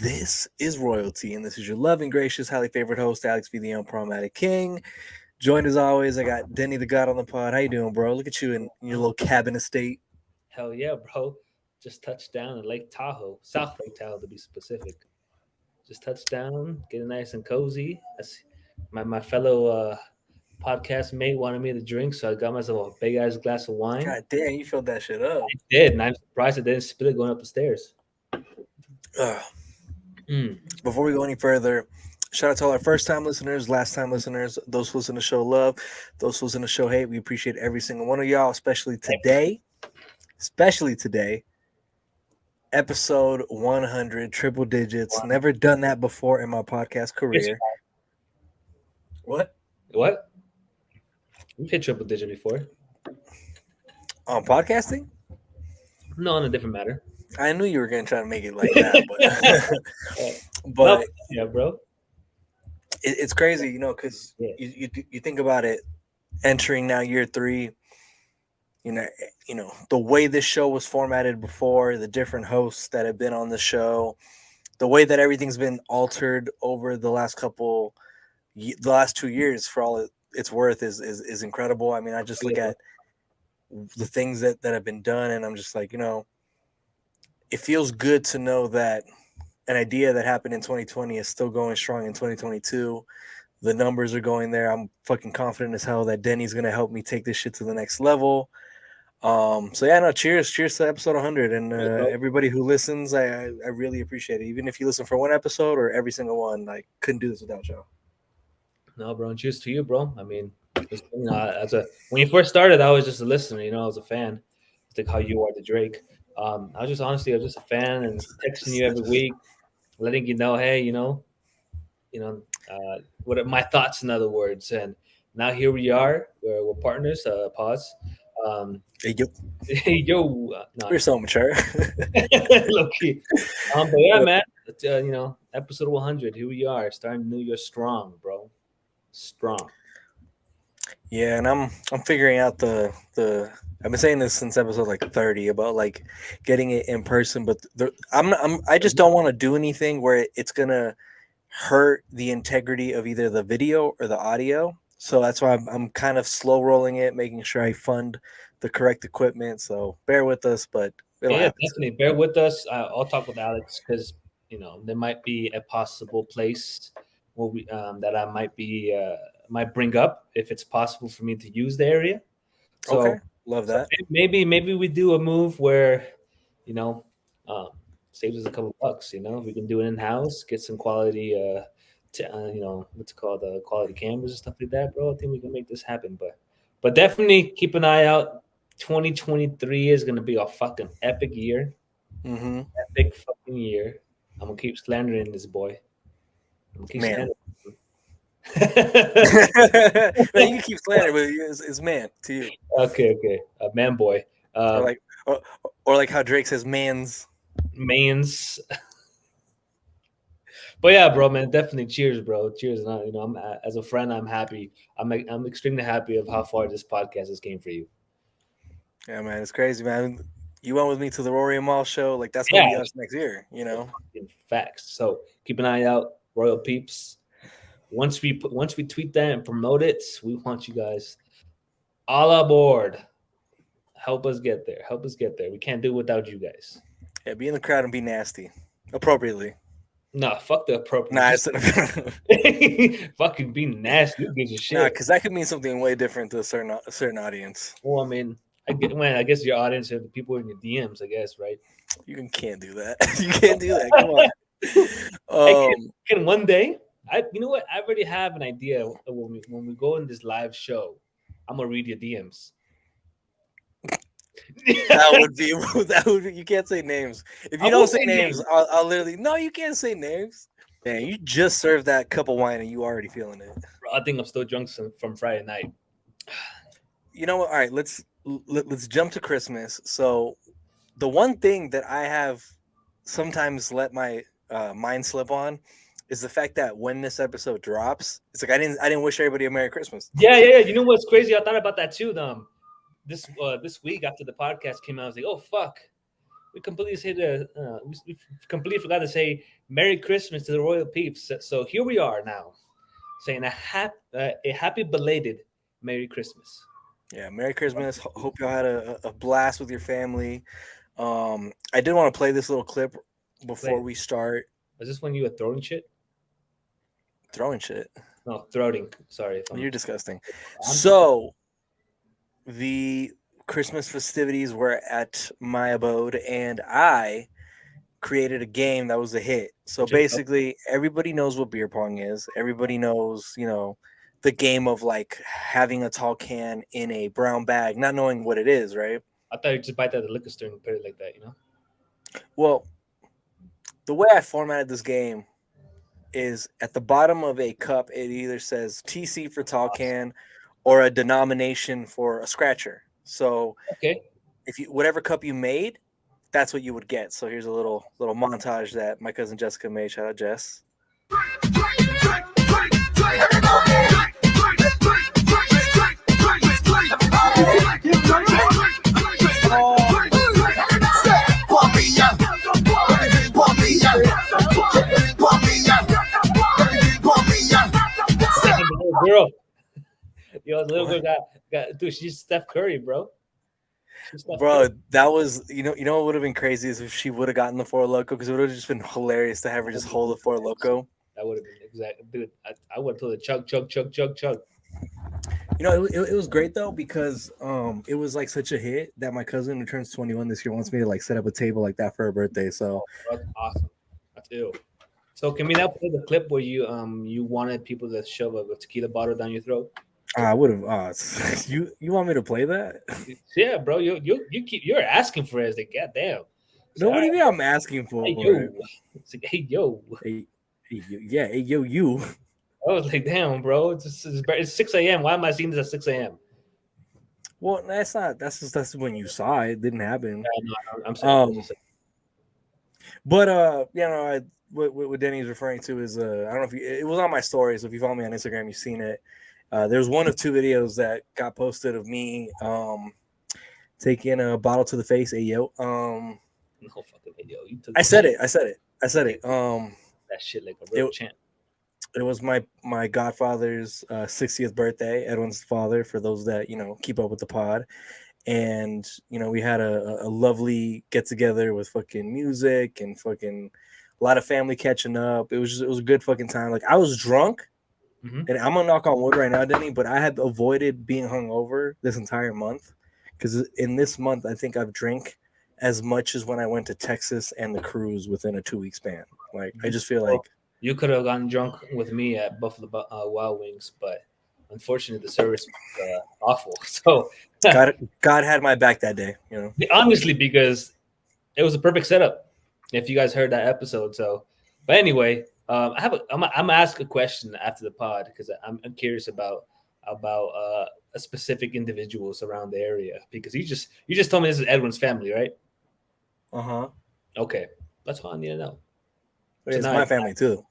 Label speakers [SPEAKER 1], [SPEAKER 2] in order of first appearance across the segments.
[SPEAKER 1] This is Royalty, and this is your loving, gracious, highly favored host, Alex V, the Unproblematic King. Joined as always, I got Denny the God on the pod. How you doing, bro? Look at you in your little cabin estate.
[SPEAKER 2] Hell yeah, bro. Just touched down in Lake Tahoe, South Lake Tahoe to be specific. Just touched down, getting nice and cozy. My fellow podcast mate wanted me to drink, so I got myself a big ass glass of wine.
[SPEAKER 1] God damn, you filled that shit up.
[SPEAKER 2] I did, and I'm surprised I didn't spill it going up the stairs.
[SPEAKER 1] Ugh. Before we go any further, shout out to all our first-time listeners, last-time listeners, those who listen to show love, those who listen to show hate. We appreciate every single one of y'all, especially today. Episode 100, triple digits. Wow. Never done that before in my podcast career. What?
[SPEAKER 2] We've hit triple digit before.
[SPEAKER 1] On podcasting?
[SPEAKER 2] No, on a different matter.
[SPEAKER 1] I knew you were going to try to make it like that, but
[SPEAKER 2] yeah, bro.
[SPEAKER 1] It's crazy, because you think about it, entering now year 3. The way this show was formatted before, the different hosts that have been on the show, the way that everything's been altered over the last 2 years, for all it's worth, is incredible. I mean, I just look at the things that have been done, and I'm just like, it feels good to know that an idea that happened in 2020 is still going strong in 2022. The numbers are going there. I'm fucking confident as hell that Denny's going to help me take this shit to the next level. Cheers to episode 100, and everybody who listens, I really appreciate it. Even if you listen for one episode or every single one, I couldn't do this without y'all.
[SPEAKER 2] No, bro, and cheers to you, bro. I mean, when you first started, I was just a listener. I was a fan. It's like how you are to Drake. I was just a fan and texting you every week, letting you know, hey, what are my thoughts, in other words. And now here we are. We're partners. Pause.
[SPEAKER 1] Hey, yo.
[SPEAKER 2] No,
[SPEAKER 1] we're so mature.
[SPEAKER 2] Low key. But yeah, man. Episode 100. Here we are, starting the new year strong, bro. Strong.
[SPEAKER 1] Yeah, and I'm figuring out the I've been saying this since episode 30 about getting it in person, but I just don't want to do anything where it's gonna hurt the integrity of either the video or the audio. So that's why I'm kind of slow rolling it, making sure I fund the correct equipment. So bear with us, but
[SPEAKER 2] definitely bear with us. I'll talk with Alex because there might be a possible place where we that I might bring up if it's possible for me to use the area. So,
[SPEAKER 1] okay, love that.
[SPEAKER 2] So maybe we do a move where saves us a couple bucks. We can do it in house, get some quality. What's it called? Quality cameras and stuff like that, bro. I think we can make this happen. But definitely keep an eye out. 2023 is gonna be a fucking epic year.
[SPEAKER 1] Mm-hmm.
[SPEAKER 2] Epic fucking year. I'm gonna keep slandering this boy. I'm gonna keep slandering.
[SPEAKER 1] No, you can keep slandering, but it's man to you.
[SPEAKER 2] Okay, man, boy.
[SPEAKER 1] Or like how Drake says, mans.
[SPEAKER 2] But yeah, bro, man, definitely cheers, bro. Cheers. And I'm as a friend, I'm happy. I'm extremely happy of how far this podcast has came for you.
[SPEAKER 1] Yeah, man, it's crazy, man. You went with me to the Rory and Mal show. That's gonna be us next year,
[SPEAKER 2] In facts. So keep an eye out, Royal Peeps. Once we tweet that and promote it, we want you guys all aboard. Help us get there. We can't do it without you guys.
[SPEAKER 1] Yeah, be in the crowd and be nasty, appropriately.
[SPEAKER 2] Nah, fuck the appropriate.
[SPEAKER 1] Nah,
[SPEAKER 2] fucking be nasty. Who gives a shit?
[SPEAKER 1] Nah, because that could mean something way different to a certain audience.
[SPEAKER 2] Well, I mean, I guess your audience are the people in your DMs, I guess, right?
[SPEAKER 1] You can't do that. You can't do that. Come on.
[SPEAKER 2] I can one day. You know what? I already have an idea. When we go in this live show, I'm gonna read your DMs.
[SPEAKER 1] That would be. You can't say names. If you don't say names, I'll literally. No, you can't say names. Man, you just served that cup of wine and you already feeling it.
[SPEAKER 2] Bro, I think I'm still drunk from Friday night.
[SPEAKER 1] You know what? All right, let's jump to Christmas. So, the one thing that I have sometimes let my mind slip on is the fact that when this episode drops, it's like I didn't wish everybody a Merry Christmas.
[SPEAKER 2] Yeah. You know what's crazy? I thought about that too. This week after the podcast came out, I was like, oh fuck, we completely say we completely forgot to say Merry Christmas to the royal peeps. So here we are now, saying a happy belated Merry Christmas.
[SPEAKER 1] Yeah, Merry Christmas. Hope y'all had a blast with your family. I did want to play this little clip before
[SPEAKER 2] Play.
[SPEAKER 1] we start
[SPEAKER 2] Is this when you were throwing shit?
[SPEAKER 1] throwing shit.
[SPEAKER 2] No, throating. Sorry if
[SPEAKER 1] You're disgusting.
[SPEAKER 2] I'm
[SPEAKER 1] So the Christmas festivities were at my abode, and I created a game that was a hit. So
[SPEAKER 2] just
[SPEAKER 1] basically, everybody knows what beer pong is. Everybody knows, the game of like having a tall can in a brown bag, not knowing what it is, right?
[SPEAKER 2] I thought you just bite that at the liquor store and put it like that, you know?
[SPEAKER 1] Well, the way I formatted this game is at the bottom of a cup, it either says TC for tall can or a denomination for a scratcher. So
[SPEAKER 2] Okay.
[SPEAKER 1] if you whatever cup you made, that's what you would get. So here's a little montage that my cousin Jessica made. Shout out Jess.
[SPEAKER 2] Little girl. Yo, the little girl
[SPEAKER 1] What?
[SPEAKER 2] got dude, she's Steph Curry, bro. She's Steph Curry.
[SPEAKER 1] Bro, that was what would have been crazy is if she would have gotten the Four Loco because it would have just been hilarious to have her just hold the Four Loco.
[SPEAKER 2] That would have been exact, dude. I would have told her chug, chug, chug, chug, chug.
[SPEAKER 1] It was great though because it was like such a hit that my cousin who turns 21 this year wants me to like set up a table like that for her birthday. So
[SPEAKER 2] That's awesome. That's ill. So can we now play the clip where you wanted people to shove a tequila bottle down your throat?
[SPEAKER 1] I would have. You want me to play that?
[SPEAKER 2] Yeah, bro. You're asking for it. It's like, goddamn. It's
[SPEAKER 1] No,
[SPEAKER 2] like,
[SPEAKER 1] what
[SPEAKER 2] all
[SPEAKER 1] do you
[SPEAKER 2] right,
[SPEAKER 1] mean I'm asking for
[SPEAKER 2] hey
[SPEAKER 1] it?
[SPEAKER 2] yo. It's like, hey yo.
[SPEAKER 1] Yeah, hey, yo, you.
[SPEAKER 2] I was like, damn, bro. It's 6 a.m. Why am I seeing this at 6 a.m.?
[SPEAKER 1] Well, that's not. That's when you saw it. It didn't happen.
[SPEAKER 2] No, I'm saying.
[SPEAKER 1] Um, but what Denny's referring to is I don't know if it was on my story. So if you follow me on Instagram, you've seen it. There's one of two videos that got posted of me taking a bottle to the face. Hey yo.
[SPEAKER 2] No fucking hey, yo. You took
[SPEAKER 1] I
[SPEAKER 2] that
[SPEAKER 1] said
[SPEAKER 2] shit,
[SPEAKER 1] it. I said it. I said it.
[SPEAKER 2] that shit like a real
[SPEAKER 1] It,
[SPEAKER 2] champ.
[SPEAKER 1] it was my godfather's 60th birthday, Edwin's father, for those that keep up with the pod. And we had a lovely get together with fucking music and fucking a lot of family catching up. It was a good fucking time. Like I was drunk,
[SPEAKER 2] Mm-hmm.
[SPEAKER 1] and I'm gonna knock on wood right now, Denny, but I had avoided being hungover this entire month because in this month I think I've drank as much as when I went to Texas and the cruise within a 2 week span. Like I just feel
[SPEAKER 2] Well,
[SPEAKER 1] like
[SPEAKER 2] you could have gotten drunk with me at Buffalo Wild Wings, but unfortunately the service was awful. So
[SPEAKER 1] God had my back that day.
[SPEAKER 2] honestly, because it was a perfect setup. If you guys heard that episode, so but anyway, I'm gonna ask a question after the pod because I'm curious about a specific individuals around the area because you just told me this is Edwin's family, right?
[SPEAKER 1] Uh huh.
[SPEAKER 2] Okay, that's all I need to know. So
[SPEAKER 1] It's
[SPEAKER 2] now,
[SPEAKER 1] my family too.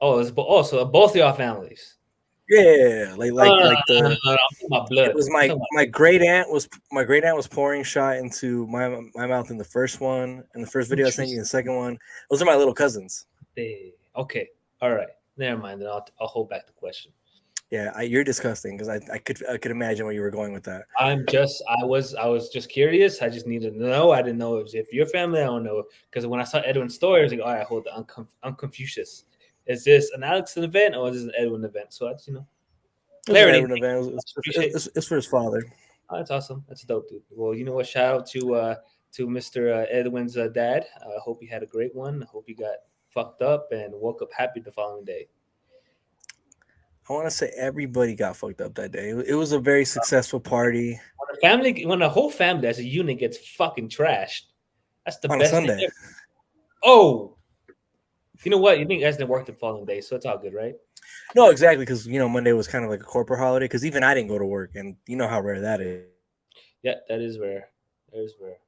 [SPEAKER 2] also both of your families.
[SPEAKER 1] Yeah,
[SPEAKER 2] No, no, no,
[SPEAKER 1] like
[SPEAKER 2] no, no,
[SPEAKER 1] the
[SPEAKER 2] no, I'm talking about
[SPEAKER 1] it
[SPEAKER 2] blood.
[SPEAKER 1] was
[SPEAKER 2] I'm talking
[SPEAKER 1] my great aunt was pouring shot into my mouth in the first one, and the first video I sent you in the second one. Those are my little cousins.
[SPEAKER 2] Okay, all right. Never mind. Then I'll hold back the question.
[SPEAKER 1] Yeah, you're disgusting because I could imagine where you were going with that.
[SPEAKER 2] I was just curious. I just needed to know. I didn't know if your family. I don't know because when I saw Edwin's story, I was like, all right, hold on. I'm Confucius. Is this an Alex event or is this an Edwin event? So that's
[SPEAKER 1] It was an
[SPEAKER 2] clarity.
[SPEAKER 1] Edwin event.
[SPEAKER 2] Appreciate.
[SPEAKER 1] It's for his father.
[SPEAKER 2] Oh, that's awesome. That's dope, dude. Well, you know what? Shout out to Mr. Edwin's dad. I hope he had a great one. I hope he got fucked up and woke up happy the following day.
[SPEAKER 1] I want to say everybody got fucked up that day. It was a very successful party
[SPEAKER 2] When the whole family as a unit gets fucking trashed, that's the
[SPEAKER 1] on a
[SPEAKER 2] best thing
[SPEAKER 1] Sunday.
[SPEAKER 2] ever. Oh, you know what? You think guys didn't work the following day, so it's all good, right?
[SPEAKER 1] No, exactly, because Monday was kind of like a corporate holiday. Because even I didn't go to work, and you know how rare that is.
[SPEAKER 2] Yeah, that is rare. That is rare.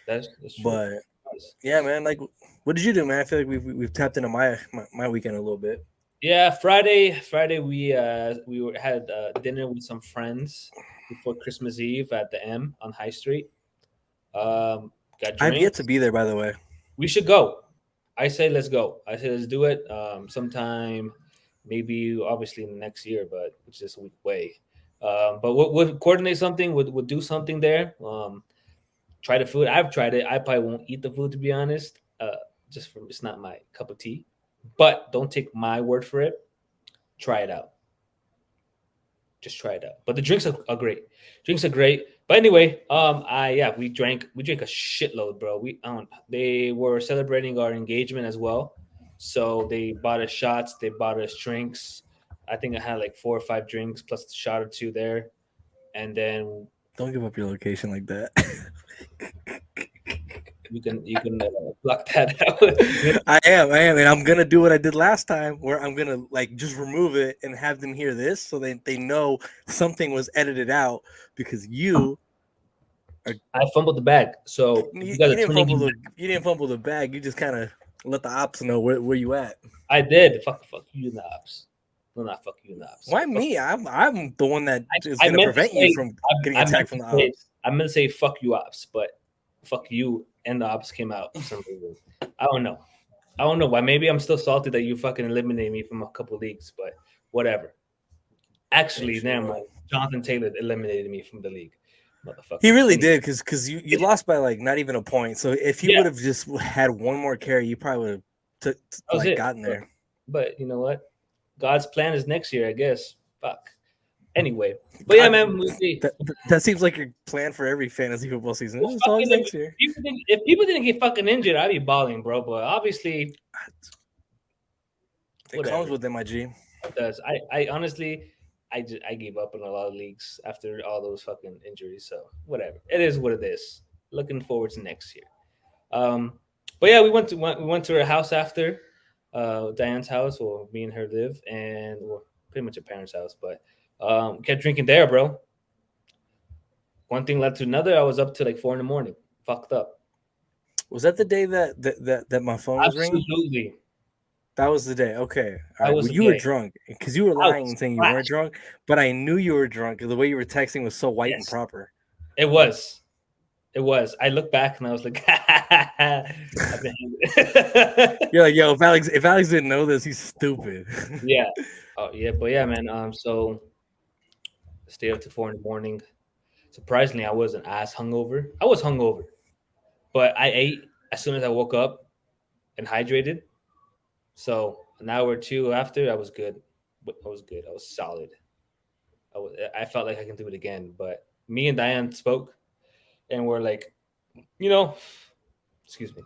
[SPEAKER 2] That's true.
[SPEAKER 1] But
[SPEAKER 2] Nice.
[SPEAKER 1] yeah, man, like, what did you do, man? I feel like we've tapped into my weekend a little bit.
[SPEAKER 2] Yeah, Friday we had dinner with some friends before Christmas Eve at the M on High Street. got
[SPEAKER 1] I've yet to
[SPEAKER 2] drinks.
[SPEAKER 1] be there, by the way.
[SPEAKER 2] We should go. I say let's go. I say let's do it. Sometime, maybe obviously in the next year, but it's just a week away. But we'll coordinate something. We'll do something there. Try the food. I've tried it. I probably won't eat the food to be honest. Just from it's not my cup of tea. But don't take my word for it. Try it out. Just try it out. But the drinks are great. Drinks are great. But anyway, we drank a shitload, bro. They were celebrating our engagement as well. So they bought us shots, they bought us drinks. I think I had like 4 or 5 drinks plus a shot or two there. And then
[SPEAKER 1] Don't give up your location like that.
[SPEAKER 2] you can block that out.
[SPEAKER 1] I am, and I'm gonna do what I did last time, where I'm gonna like just remove it and have them hear this, so they know something was edited out because
[SPEAKER 2] I fumbled the bag. So
[SPEAKER 1] you,
[SPEAKER 2] you guys
[SPEAKER 1] you
[SPEAKER 2] are
[SPEAKER 1] didn't
[SPEAKER 2] tuning in.
[SPEAKER 1] you didn't fumble the bag. You just kind of let the ops know where you at.
[SPEAKER 2] I did. Fuck you, knobs. No, not fuck you, knobs.
[SPEAKER 1] Why me? I'm the one that is
[SPEAKER 2] I
[SPEAKER 1] gonna
[SPEAKER 2] meant to
[SPEAKER 1] prevent you
[SPEAKER 2] say
[SPEAKER 1] from getting
[SPEAKER 2] I meant
[SPEAKER 1] attacked
[SPEAKER 2] to
[SPEAKER 1] from the
[SPEAKER 2] say
[SPEAKER 1] ops.
[SPEAKER 2] I meant to say fuck you ops, but fuck you and the ops came out for some reason. I don't know. I don't know why. Maybe I'm still salty that you fucking eliminated me from a couple leagues, but whatever. Actually,
[SPEAKER 1] Sure,
[SPEAKER 2] never
[SPEAKER 1] bro.
[SPEAKER 2] mind. Jonathan Taylor eliminated me from the league,
[SPEAKER 1] He
[SPEAKER 2] motherfucker.
[SPEAKER 1] really
[SPEAKER 2] Anyway,
[SPEAKER 1] did because you lost by like not even a point. So if you
[SPEAKER 2] yeah,
[SPEAKER 1] would have just had one more carry, you probably would have
[SPEAKER 2] that was
[SPEAKER 1] like
[SPEAKER 2] it.
[SPEAKER 1] gotten there.
[SPEAKER 2] But you know what? God's plan is next year, I guess. Fuck. Anyway, but yeah,
[SPEAKER 1] God,
[SPEAKER 2] man. We'll see.
[SPEAKER 1] that seems like your plan for every fantasy football season.
[SPEAKER 2] Well,
[SPEAKER 1] It's always next year.
[SPEAKER 2] if people didn't get fucking injured, I'd be balling, bro. But obviously,
[SPEAKER 1] It comes
[SPEAKER 2] whatever.
[SPEAKER 1] with it, my G.
[SPEAKER 2] It does. I honestly, I gave up in a lot of leagues after all those fucking injuries. So whatever. It is what it is. Looking forward to next year. Um, but yeah, we went to her house after Diane's house, or me and her live, and well, pretty much her parents' house. But kept drinking there, bro. One thing led to another. I was up to like 4 in the morning, fucked up.
[SPEAKER 1] Was that the day that my phone was ringing?
[SPEAKER 2] Absolutely,
[SPEAKER 1] That was the day. Okay. All
[SPEAKER 2] that
[SPEAKER 1] right.
[SPEAKER 2] was
[SPEAKER 1] Well,
[SPEAKER 2] the
[SPEAKER 1] you were
[SPEAKER 2] day.
[SPEAKER 1] drunk because you were
[SPEAKER 2] I
[SPEAKER 1] lying
[SPEAKER 2] was
[SPEAKER 1] and saying you weren't
[SPEAKER 2] flashed.
[SPEAKER 1] drunk, but I knew you were drunk. The way you were texting was so white and
[SPEAKER 2] Yes,
[SPEAKER 1] proper.
[SPEAKER 2] it was. It was. I look back and I was like, I've been.
[SPEAKER 1] You're like, yo, if Alex didn't know this, he's stupid.
[SPEAKER 2] Yeah. Oh yeah, but yeah, man. So stay up to 4 in the morning. Surprisingly, I wasn't as hungover. I was hungover, but I ate as soon as I woke up and hydrated. So an hour or two after, I was good. I was good. I was solid. I felt like I can do it again. But me and Diane spoke, and we're like, you know, excuse me.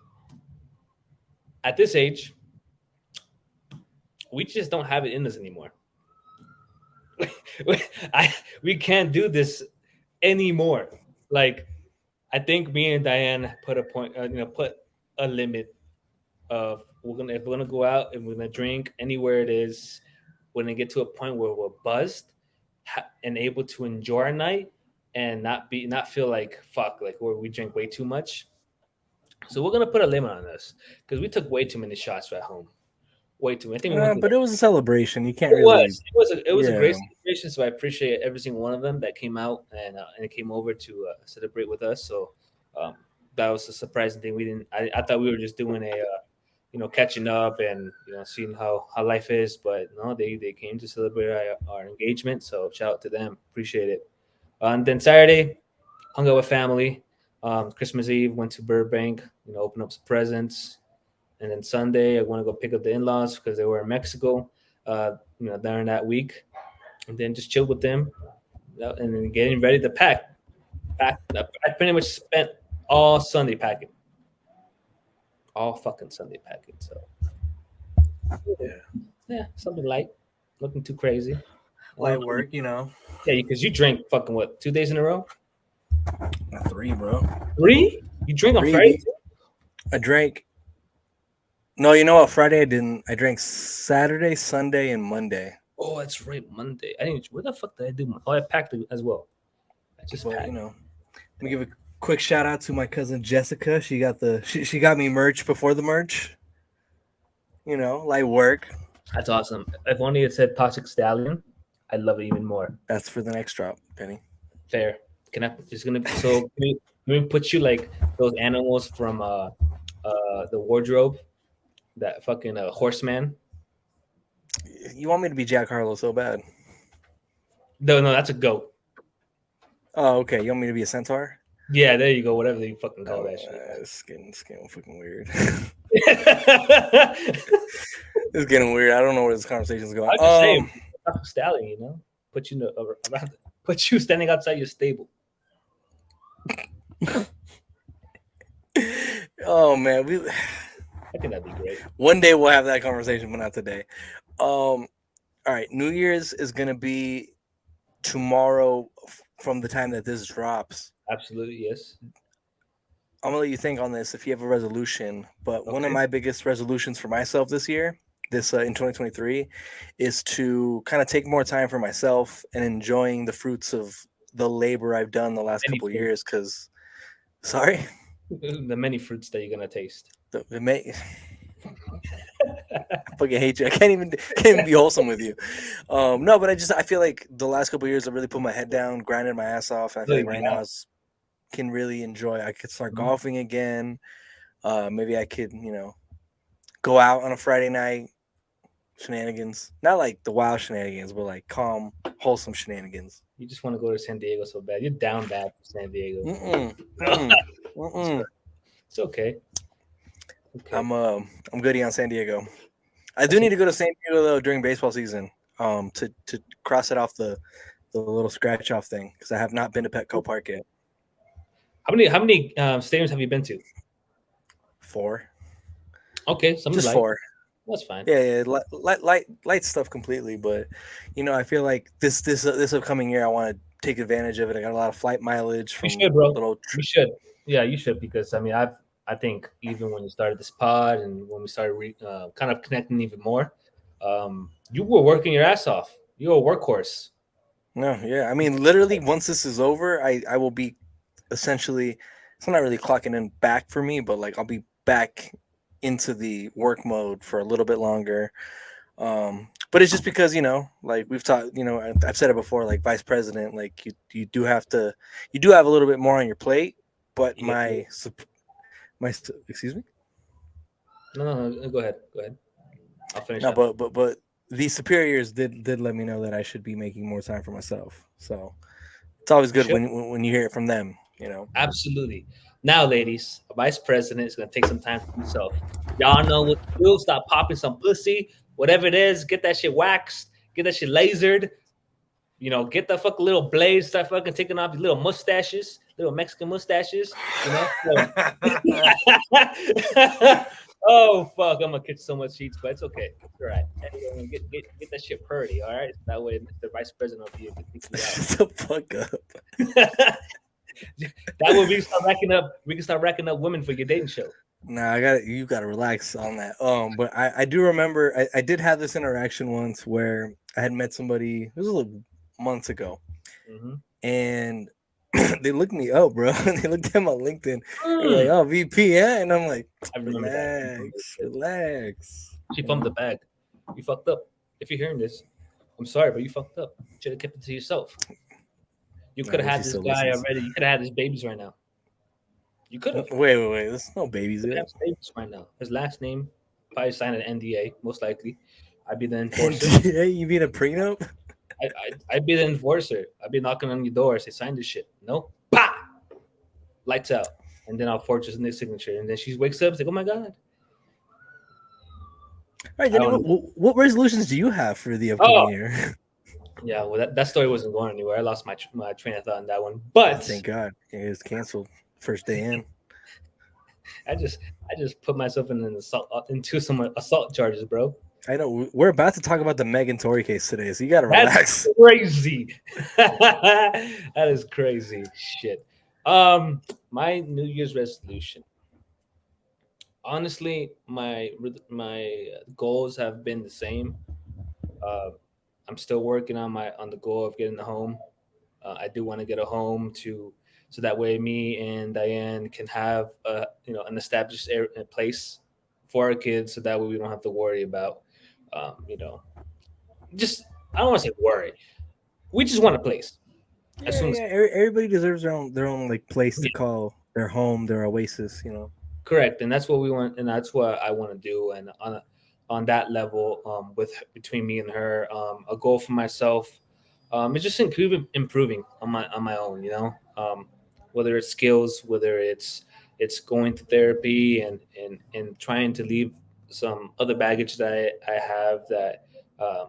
[SPEAKER 2] At this age, we just don't have it in us anymore. I we can't do this anymore. Like I think me and Diane put a point, put a limit of if we're gonna go out and we're gonna drink anywhere it is, we're gonna get to a point where we're buzzed and able to enjoy our night and not feel like fuck like where we drink way too much. So we're gonna put a limit on this because we took way too many shots at home. Way too many. I think we went through
[SPEAKER 1] But it was a celebration. You can't
[SPEAKER 2] it was.
[SPEAKER 1] really,
[SPEAKER 2] It was a great
[SPEAKER 1] yeah.
[SPEAKER 2] celebration. So I appreciate every single one of them that came out and came over to celebrate with us. So um, that was a surprising thing. We didn't. I thought we were just doing catching up and seeing how life is. But no, they came to celebrate our engagement. So shout out to them. Appreciate it. And then Saturday, hung out with family. Christmas Eve, went to Burbank. Open up some presents. And then Sunday, I want to go pick up the in-laws because they were in Mexico. During that week, and then just chill with them, and then getting ready to pack. I pretty much spent all Sunday packing, all fucking Sunday packing. So yeah, something light, nothing too crazy.
[SPEAKER 1] Light work.
[SPEAKER 2] Yeah, because you drank fucking what 2 days in a row?
[SPEAKER 1] 3, bro.
[SPEAKER 2] 3? You drink on
[SPEAKER 1] 3.
[SPEAKER 2] Friday too?
[SPEAKER 1] I drank. No, you know what? Friday I didn't. I drank Saturday, Sunday, and Monday.
[SPEAKER 2] Oh, that's right, Monday. I didn't. Where the fuck did I do? Oh, I packed it as well. I just
[SPEAKER 1] But
[SPEAKER 2] packed.
[SPEAKER 1] let me give a quick shout out to my cousin Jessica. She got me merch before the merch. Light work.
[SPEAKER 2] That's awesome. If only it said Toxic Stallion, I'd love it even more.
[SPEAKER 1] That's for the next drop, Penny.
[SPEAKER 2] Fair. Can I? It's gonna be so. Can we put you like those animals from the wardrobe, that fucking horseman.
[SPEAKER 1] You want me to be Jack Harlow so bad?
[SPEAKER 2] No, no, that's a goat.
[SPEAKER 1] Oh, okay. You want me to be a centaur?
[SPEAKER 2] Yeah, there you go. Whatever you fucking call that shit.
[SPEAKER 1] It's getting fucking weird.
[SPEAKER 2] I'm
[SPEAKER 1] It's getting weird. I don't know where this conversation's going.
[SPEAKER 2] just saying, stallion. Put you around, put you standing outside your stable.
[SPEAKER 1] Oh man,
[SPEAKER 2] I think that'd be great.
[SPEAKER 1] one day we'll have that conversation, but not today. All right, New Year's is gonna be tomorrow from the time that this drops.
[SPEAKER 2] Absolutely, yes.
[SPEAKER 1] I'm gonna let you think on this if you have a resolution. But one of
[SPEAKER 2] Okay.
[SPEAKER 1] my biggest resolutions for myself this year, in 2023, is to kind of take more time for myself and enjoying the fruits of the labor I've done the last
[SPEAKER 2] Many
[SPEAKER 1] couple of
[SPEAKER 2] fruits.
[SPEAKER 1] years. Because, sorry,
[SPEAKER 2] The many fruits that you're gonna taste.
[SPEAKER 1] it may. I fucking hate you. I can't even be wholesome with you. No, but I feel like the last couple of years I really put my head down, grinded my ass off. And I feel like right now can really enjoy. I could start golfing again. Maybe I could, go out on a Friday night, shenanigans. Not like the wild shenanigans, but like calm, wholesome shenanigans.
[SPEAKER 2] You just want to go to San Diego so bad. You're down bad for San Diego. It's okay.
[SPEAKER 1] I'm goody on San Diego. I do need to go to San Diego though during baseball season. To cross it off the little scratch off thing because I have not been to Petco Park yet.
[SPEAKER 2] How many stadiums have you been to?
[SPEAKER 1] 4.
[SPEAKER 2] Okay,
[SPEAKER 1] just 4.
[SPEAKER 2] That's fine.
[SPEAKER 1] Yeah, light stuff completely. But I feel like this upcoming year, I want to take advantage of it. I got a lot of flight mileage from.
[SPEAKER 2] You should, bro. You should. Yeah, you should because I think even when you started this pod and when we started kind of connecting even more, you were working your ass off. You were a workhorse.
[SPEAKER 1] No, yeah. I mean, literally, once this is over, I will be essentially. It's not really clocking in back for me, but like I'll be back into the work mode for a little bit longer. But it's just because like we've talked, I've said it before, like vice president, like you do have a little bit more on your plate. But excuse me.
[SPEAKER 2] No, go ahead. I'll finish.
[SPEAKER 1] No, but the superiors did let me know that I should be making more time for myself. So it's always good when you hear it from them.
[SPEAKER 2] Absolutely. Now, ladies, a vice president is going to take some time for himself. Y'all know what to do. Stop popping some pussy, whatever it is. Get that shit waxed. Get that shit lasered. Get the fucking little blades. Start fucking taking off your little mustaches, little Mexican mustaches. Oh fuck! I'm gonna catch so much sheets, but it's okay. It's all right. Anyway, get that shit purdy. All right. That way, the vice president will be able to pick you out.
[SPEAKER 1] Shut the fuck up.
[SPEAKER 2] That way we can start racking up women for your dating show.
[SPEAKER 1] Nah, you gotta relax on that. But I do remember I did have this interaction once where I had met somebody. It was a little months ago, and they looked me up, bro. They looked at my LinkedIn. They're like, "Oh, VP, yeah," and I'm like, "Relax."
[SPEAKER 2] She pumped the bag. You fucked up. If you're hearing this, I'm sorry, but you fucked up. You should have kept it to yourself. You could have had this guy already. You could have had his babies right now. You could have.
[SPEAKER 1] Wait. There's no babies there.
[SPEAKER 2] Babies right now. His last name, probably signed an NDA, most likely. I'd be the enforcer.
[SPEAKER 1] Yeah, you mean a prenup?
[SPEAKER 2] I'd be the enforcer. I'd be knocking on your door. Say, sign this shit. No? Bah! Lights out. And then I'll forge his signature. And then she wakes up. It's like, oh my God.
[SPEAKER 1] All right, Denny, what resolutions do you have for the upcoming year?
[SPEAKER 2] Yeah, well, that story wasn't going anywhere. I lost my train of thought on that one. But
[SPEAKER 1] thank God it was canceled first day in.
[SPEAKER 2] I just put myself into some assault charges, bro.
[SPEAKER 1] I know we're about to talk about the Meg and Tory case today, so you gotta relax.
[SPEAKER 2] That's crazy. That is crazy shit. My New Year's resolution. Honestly, my goals have been the same. I'm still working on the goal of getting a home. I do want to get a home so that way me and Diane can have an established place for our kids, so that way we don't have to worry about just I don't want to say worry. We just want a place. as
[SPEAKER 1] Yeah,
[SPEAKER 2] soon as
[SPEAKER 1] yeah. Everybody deserves their own like place to
[SPEAKER 2] yeah,
[SPEAKER 1] call their home, their oasis.
[SPEAKER 2] correct, and that's what we want, and that's what I want to do. And on that level, with between me and her, a goal for myself, is just improving on my own. Whether it's skills, whether it's going to therapy and trying to leave some other baggage that I have that. Um,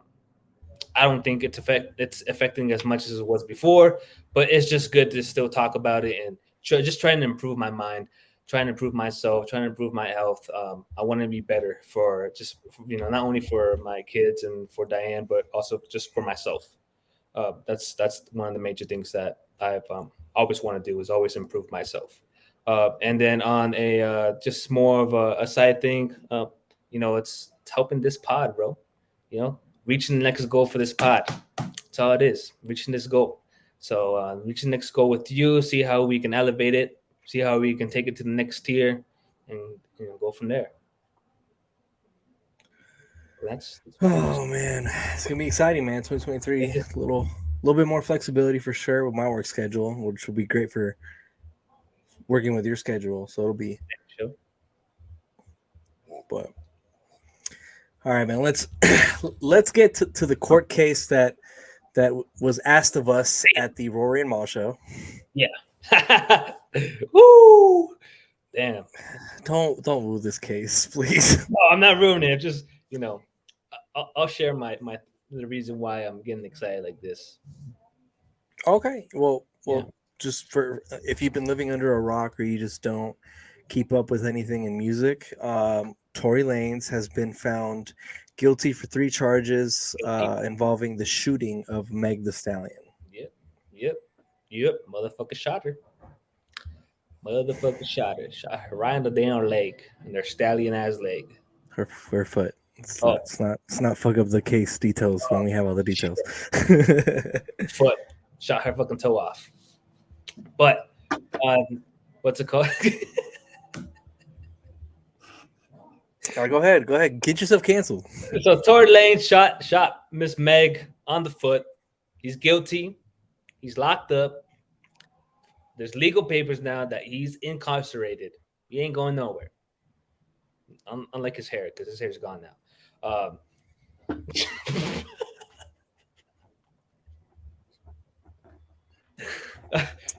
[SPEAKER 2] I don't think it's affecting as much as it was before, but it's just good to still talk about it and just trying to improve my mind, trying to improve myself, trying to improve my health. I want to be better for just not only for my kids and for Diane, but also just for myself. That's one of the major things that I've always want to do is always improve myself. And then on a just more of a side thing, it's helping this pod, bro. You know, reaching the next goal for this pod. That's all it is. Reaching this goal. So reaching the next goal with you. See how we can elevate it. See how we can take it to the next tier, and go from there. That's pretty much.
[SPEAKER 1] Oh man, it's gonna be exciting, man. 2023, little bit more flexibility for sure with my work schedule, which will be great for working with your schedule. So it'll be,
[SPEAKER 2] Sure.
[SPEAKER 1] but all right, man. Let's get to the court case that was asked of us at the Rory and Maul show.
[SPEAKER 2] Yeah. Woo! Damn.
[SPEAKER 1] Don't rule this case, please.
[SPEAKER 2] No, I'm not ruining it. Just I'll share my the reason why I'm getting excited like this.
[SPEAKER 1] Okay.
[SPEAKER 2] Yeah.
[SPEAKER 1] Just for if you've been living under a rock or you just don't keep up with anything in music, Tory Lanez has been found guilty for 3 charges involving the shooting of Meg the Stallion.
[SPEAKER 2] Yep. Yep. Yep. Motherfucker shot her. Motherfucker shot her. Shot her right in the damn leg, in their stallion ass leg.
[SPEAKER 1] Her foot.
[SPEAKER 2] Oh,
[SPEAKER 1] Let's not fuck up the case details when we have all the
[SPEAKER 2] shit.
[SPEAKER 1] details.
[SPEAKER 2] Foot. Shot her fucking toe off. But what's it called?
[SPEAKER 1] Go ahead. Get yourself canceled.
[SPEAKER 2] So Tory Lane shot Miss Meg on the foot. He's guilty. He's locked up. There's legal papers now that he's incarcerated. He ain't going nowhere. Unlike his hair, because his hair's gone now.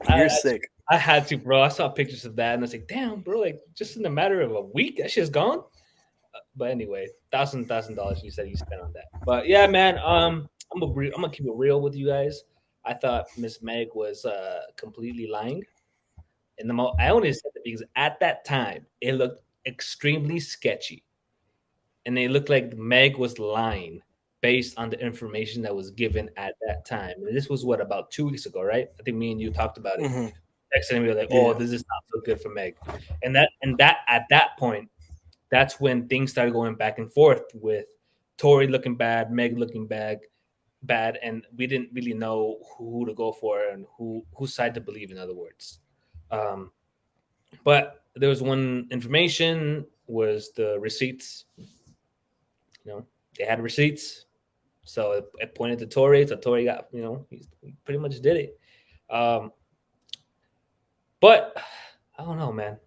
[SPEAKER 1] You're
[SPEAKER 2] I,
[SPEAKER 1] sick.
[SPEAKER 2] I had to, bro. I saw pictures of that, and I was like, "Damn, bro! Like, just in a matter of a week, that shit's gone." But anyway, $1,000 you said you spent on that. But yeah, man. I'm gonna keep it real with you guys. I thought Miss Meg was completely lying, and I only said that because at that time it looked extremely sketchy, and it looked like Meg was lying based on the information that was given at that time. And this was what, about 2 weeks ago, right? I think me and you talked about it.
[SPEAKER 1] Hmm.
[SPEAKER 2] Next time we were like, "Oh,
[SPEAKER 1] Yeah.
[SPEAKER 2] this is not so good for Meg," and that at that point, that's when things started going back and forth with Tory looking bad, Meg looking bad, and we didn't really know who to go for and whose side to believe. In other words, um, but there was one information was the receipts. They had receipts, so it pointed to Tory. So Tory got, he pretty much did it. But I don't know, man.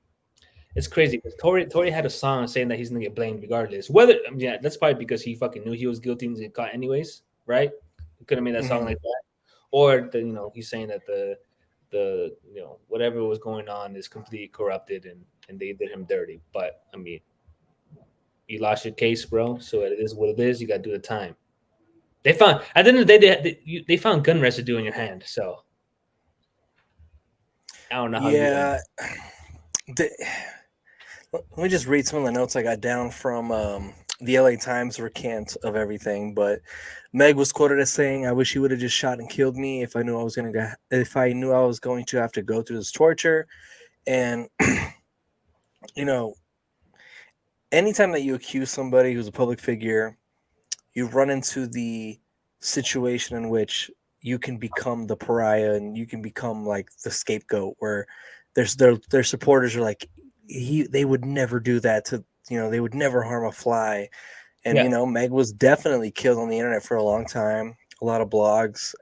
[SPEAKER 2] It's crazy because Tory had a song saying that he's gonna get blamed regardless. Yeah, that's probably because he fucking knew he was guilty and get caught anyways, right? He could have made that song
[SPEAKER 1] Hmm.
[SPEAKER 2] like that, or he's saying that the whatever was going on is completely corrupted and they did him dirty. But I mean, you lost your case, bro. So it is what it is. You got to do the time. They found at the end of the day they found gun residue in your hand. So I don't know how you
[SPEAKER 1] Yeah. The, Let me just read some of the notes I got down from the LA Times recant of everything. But Meg was quoted as saying, "I wish he would have just shot and killed me if I knew I was going to have to go through this torture." And you know, anytime that you accuse somebody who's a public figure, you run into the situation in which you can become the pariah and you can become like the scapegoat, where their supporters are like, they would never do that to, they would never harm a fly. And
[SPEAKER 2] yeah.
[SPEAKER 1] Meg was definitely killed on the internet for a long time. A lot of blogs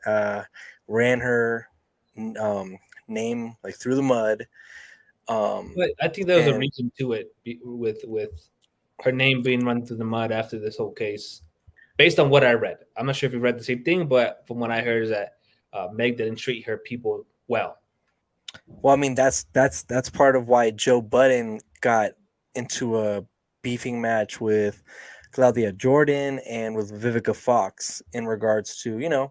[SPEAKER 1] ran her, name like through the mud.
[SPEAKER 2] But I think there was a
[SPEAKER 1] And
[SPEAKER 2] reason to it with her name being run through the mud after this whole case. Based on what I read, I'm not sure if you read the same thing, but from what I heard is that Meg didn't treat her people well.
[SPEAKER 1] well, I mean that's part of why Joe Budden got into a beefing match with Claudia Jordan and with Vivica Fox in regards to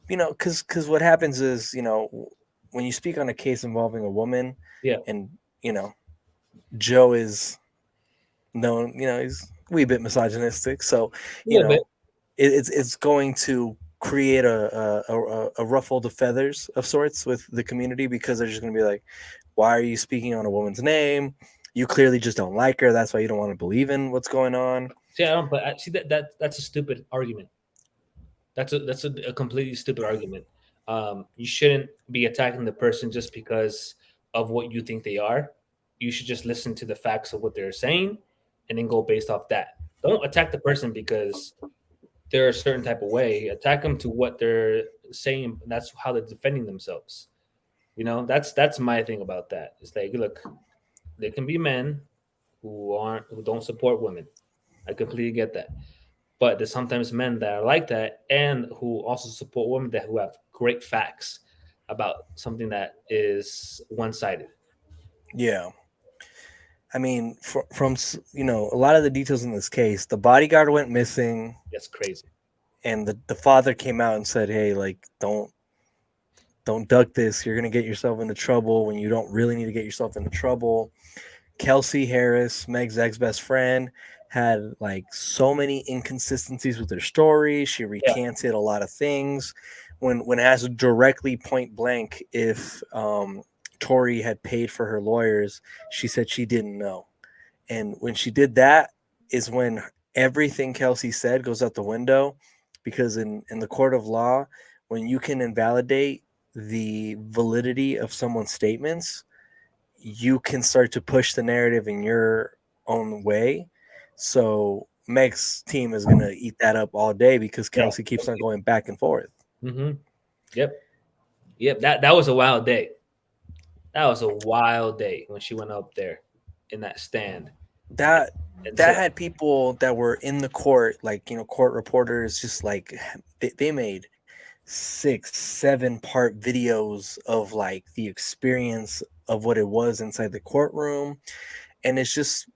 [SPEAKER 1] because what happens is when you speak on a case involving a woman,
[SPEAKER 2] Yeah,
[SPEAKER 1] and Joe is known, he's a wee bit misogynistic, so
[SPEAKER 2] a
[SPEAKER 1] you
[SPEAKER 2] little bit.
[SPEAKER 1] know it's going to create a ruffle the feathers of sorts with the community because they're just going to be like, why are you speaking on a woman's name? You clearly just don't like her. That's why you don't want to believe in what's going on.
[SPEAKER 2] See, I don't. But see that's a stupid argument. That's a completely stupid argument. You shouldn't be attacking the person just because of what you think they are. You should just listen to the facts of what they're saying, and then go based off that. Don't attack the person because they're a certain type of way. Attack them to what they're saying. That's how they're defending themselves. That's my thing about that. It's like, look, there can be men who don't support women. I completely get that. But there's sometimes men that are like that and who also support women that who have great facts about something that is one sided.
[SPEAKER 1] Yeah. I mean, from a lot of the details in this case, the bodyguard went missing,
[SPEAKER 2] That's crazy.
[SPEAKER 1] and the father came out and said, "Hey, like, don't duck this. You're gonna get yourself into trouble when you don't really need to get yourself into trouble." Kelsey Harris, Meg's ex best friend, had like so many inconsistencies with her story. She
[SPEAKER 2] Yeah.
[SPEAKER 1] recanted a lot of things. When asked directly point blank if Tory had paid for her lawyers, she said she didn't know. And when she did that, is when everything Kelsey said goes out the window, because in the court of law, when you can invalidate the validity of someone's statements, you can start to push the narrative in your own way. So Meg's team is gonna eat that up all day because
[SPEAKER 2] Yeah.
[SPEAKER 1] Kelsey keeps on going back and forth.
[SPEAKER 2] Mm-hmm. Yep. Yep. That was a wild day. That was a wild day when she went up there in that stand
[SPEAKER 1] That
[SPEAKER 2] and
[SPEAKER 1] that
[SPEAKER 2] said,
[SPEAKER 1] had people that were in the court, like court reporters, just like they made 6-7 part videos of like the experience of what it was inside the courtroom. And it's just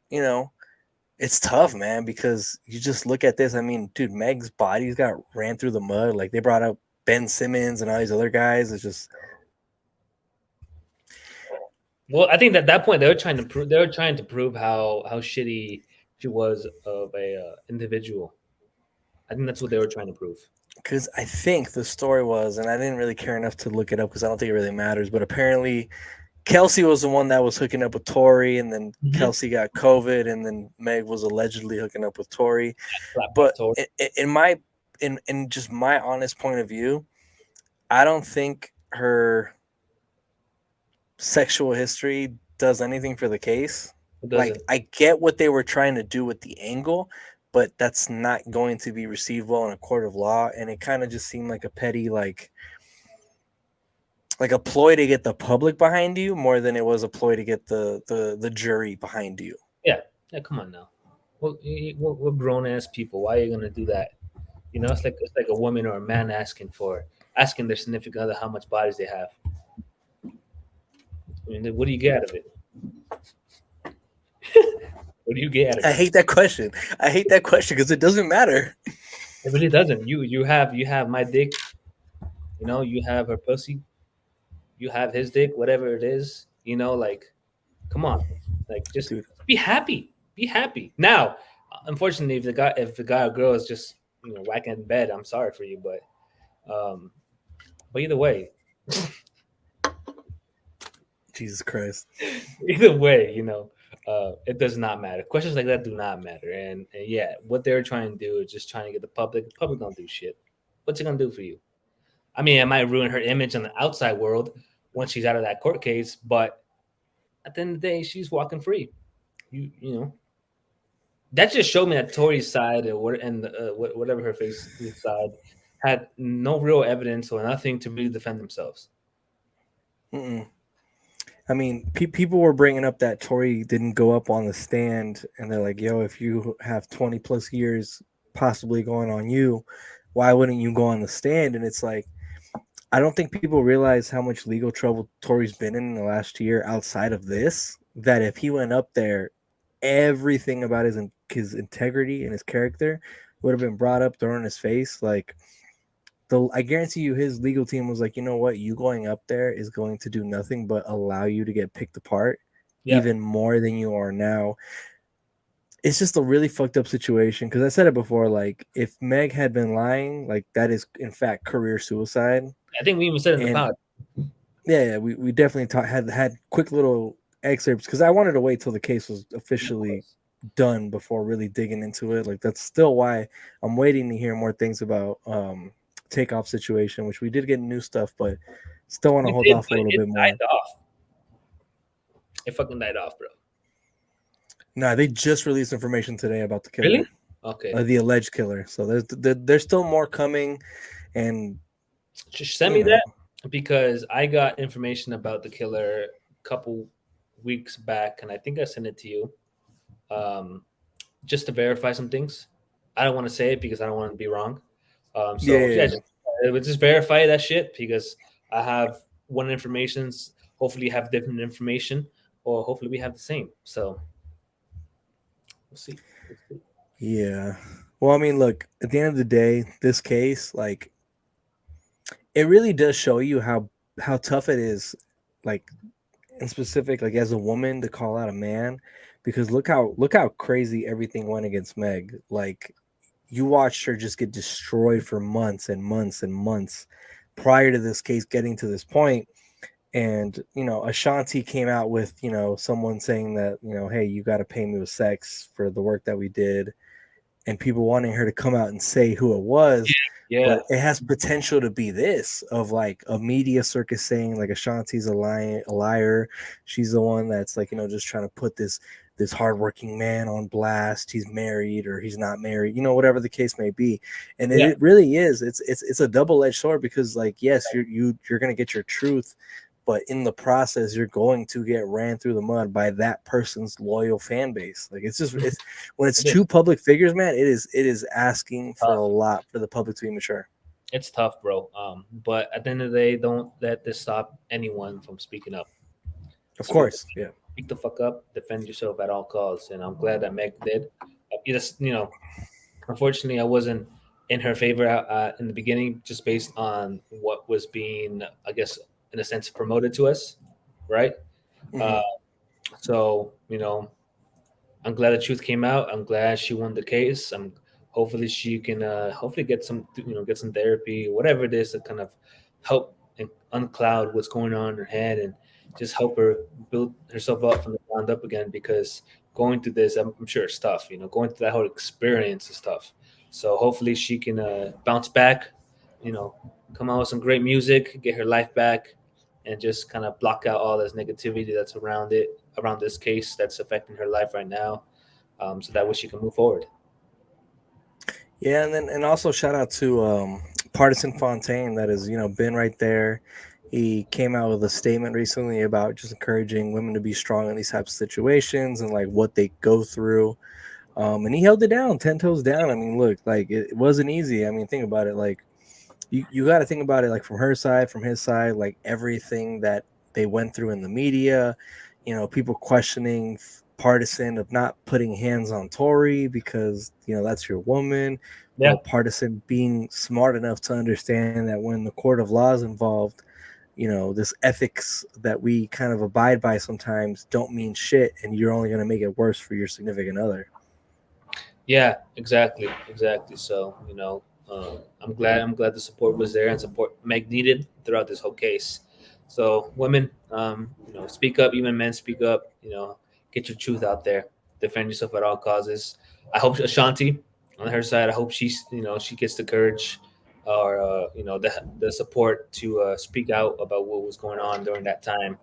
[SPEAKER 1] it's tough, man, because you just look at this. I mean, dude, Meg's body's got ran through the mud. Like they brought up Ben Simmons and all these other guys. It's just
[SPEAKER 2] well, I think at that point they were trying to prove how shitty she was of a individual. I think that's what they were trying to prove.
[SPEAKER 1] because I think the story was, and I didn't really care enough to look it up because I don't think it really matters. But apparently, Kelsey was the one that was hooking up with Tory, and then
[SPEAKER 2] Mm-hmm.
[SPEAKER 1] Kelsey got COVID, and then Meg was allegedly hooking up with Tory.
[SPEAKER 2] Slap
[SPEAKER 1] But
[SPEAKER 2] Tory.
[SPEAKER 1] in just my honest point of view, I don't think her sexual history does anything for the case.
[SPEAKER 2] It
[SPEAKER 1] Like,
[SPEAKER 2] doesn't.
[SPEAKER 1] I get what they were trying to do with the angle, but that's not going to be received well in a court of law. And it kind of just seemed like a petty, like a ploy to get the public behind you more than it was a ploy to get the jury behind you.
[SPEAKER 2] Yeah. Yeah. Come on now. We're grown ass people. Why are you gonna do that? It's like a woman or a man asking their significant other how much bodies they have. I mean, what do you get out of it? What do you get out of
[SPEAKER 1] I
[SPEAKER 2] it?
[SPEAKER 1] hate that question. I hate that question because it doesn't matter.
[SPEAKER 2] It really doesn't. You have my dick. You have her pussy. You have his dick. Whatever it is. Like, come on. Like, just
[SPEAKER 1] Dude,
[SPEAKER 2] be happy. Be happy. Now, unfortunately, if the guy or girl is just whacking in bed, I'm sorry for you, but either way,
[SPEAKER 1] Jesus Christ.
[SPEAKER 2] either way, it does not matter. Questions like that do not matter. And yeah, what they're trying to do is just trying to get the public. The public don't do shit. What's it gonna do for you? I mean, it might ruin her image on the outside world once she's out of that court case, but at the end of the day, she's walking free. You know that just showed me that Tory's side and whatever her face side had no real evidence or nothing to really defend themselves.
[SPEAKER 1] Mm-mm. I mean, people were bringing up that Tory didn't go up on the stand, and they're like, "Yo, if you have 20 plus years possibly going on you, why wouldn't you go on the stand?" And it's like, I don't think people realize how much legal trouble Tory's been in the last year outside of this. That if he went up there, everything about his integrity and his character would have been brought up, thrown in his face. Like, I guarantee you, his legal team was like, you know what, you going up there is going to do nothing but allow you to get picked apart
[SPEAKER 2] Yeah,
[SPEAKER 1] even more than you are now. It's just a really fucked up situation because I said it before. Like, if Meg had been lying, like that is in fact career suicide.
[SPEAKER 2] I think we even said in the
[SPEAKER 1] And
[SPEAKER 2] pod.
[SPEAKER 1] yeah, we definitely had quick little excerpts because I wanted to wait till the case was
[SPEAKER 2] Of
[SPEAKER 1] officially
[SPEAKER 2] course.
[SPEAKER 1] done before really digging into it. Like that's still why I'm waiting to hear more things about takeoff situation, which we did get new stuff, but still want to
[SPEAKER 2] We
[SPEAKER 1] hold
[SPEAKER 2] did,
[SPEAKER 1] off a
[SPEAKER 2] but
[SPEAKER 1] little
[SPEAKER 2] it
[SPEAKER 1] bit more.
[SPEAKER 2] died off. It fucking died off, bro.
[SPEAKER 1] Nah, they just released information today about the
[SPEAKER 2] Really?
[SPEAKER 1] killer,
[SPEAKER 2] Okay.
[SPEAKER 1] the alleged killer. So there's still more coming, and
[SPEAKER 2] Just send
[SPEAKER 1] you
[SPEAKER 2] me
[SPEAKER 1] know,
[SPEAKER 2] that because I got information about the killer a couple weeks back, and I think I sent it to you just to verify some things. I don't want to say it because I don't want to be wrong.
[SPEAKER 1] yeah,
[SPEAKER 2] So
[SPEAKER 1] yeah,
[SPEAKER 2] yeah,
[SPEAKER 1] yeah.
[SPEAKER 2] just verify that shit because I have one information's hopefully you have different information, or hopefully we have the same. So we'll see. We'll see.
[SPEAKER 1] Yeah. Well, I mean, look, at the end of the day, this case, like, it really does show you how tough it is, like in specific, like as a woman to call out a man, because look how crazy everything went against Meg. Like you watched her just get destroyed for months and months and months prior to this case getting to this point. And Ashanti came out with someone saying that hey, you got to pay me with sex for the work that we did, and people wanting her to come out and say who it was.
[SPEAKER 2] Yeah,
[SPEAKER 1] But it has potential to be this of like a media circus saying like Ashanti's a liar. She's the one that's like, just trying to put this hardworking man on blast. He's married or he's not married, whatever the case may be. And it,
[SPEAKER 2] yeah,
[SPEAKER 1] it really is. It's a double-edged sword because like, yes, you're gonna get your truth, but in the process you're going to get ran through the mud by that person's loyal fan base. Like it's when it's
[SPEAKER 2] it is
[SPEAKER 1] two public figures, man, it is asking for a
[SPEAKER 2] tough.
[SPEAKER 1] lot for the public to be mature.
[SPEAKER 2] It's tough, bro. But at the end of the day, don't let this stop anyone from speaking up.
[SPEAKER 1] Of
[SPEAKER 2] Speak,
[SPEAKER 1] course, yeah.
[SPEAKER 2] speak the fuck up. Defend yourself at all costs. And I'm glad that Meg did. Just unfortunately, I wasn't in her favor in the beginning, just based on what was being, I guess, in a sense, promoted to us, right? Uh,
[SPEAKER 1] Hmm.
[SPEAKER 2] so I'm glad the truth came out. I'm glad she won the case. Hopefully she can hopefully get some get some therapy, whatever it is to kind of help and uncloud what's going on in her head and just help her build herself up from the ground up again. Because going through this, I'm sure it's tough. Going through that whole experience is tough. So hopefully she can bounce back. You know, come out with some great music, get her life back, and just kind of block out all this negativity that's around this case that's affecting her life right now, so that way she can move forward.
[SPEAKER 1] Yeah, and also shout out to Partisan Fontaine that has been right there. He came out with a statement recently about just encouraging women to be strong in these types of situations and like what they go through. And he held it down, 10 toes down. I mean, look, like it wasn't easy. I mean, think about it. Like you got to think about it like from her side, from his side, like everything that they went through in the media, people questioning Partisan of not putting hands on Tory because that's your woman,
[SPEAKER 2] Yeah,
[SPEAKER 1] Partisan being smart enough to understand that when the court of law is involved, this ethics that we kind of abide by sometimes don't mean shit, and you're only going to make it worse for your significant other.
[SPEAKER 2] yeah, exactly, exactly. So I'm glad the support was there and support Meg needed throughout this whole case. So women, speak up. Even men, speak up. Get your truth out there. Defend yourself at all causes. I hope Ashanti, on her side, I hope she gets the courage or the support to speak out about what was going on during that time.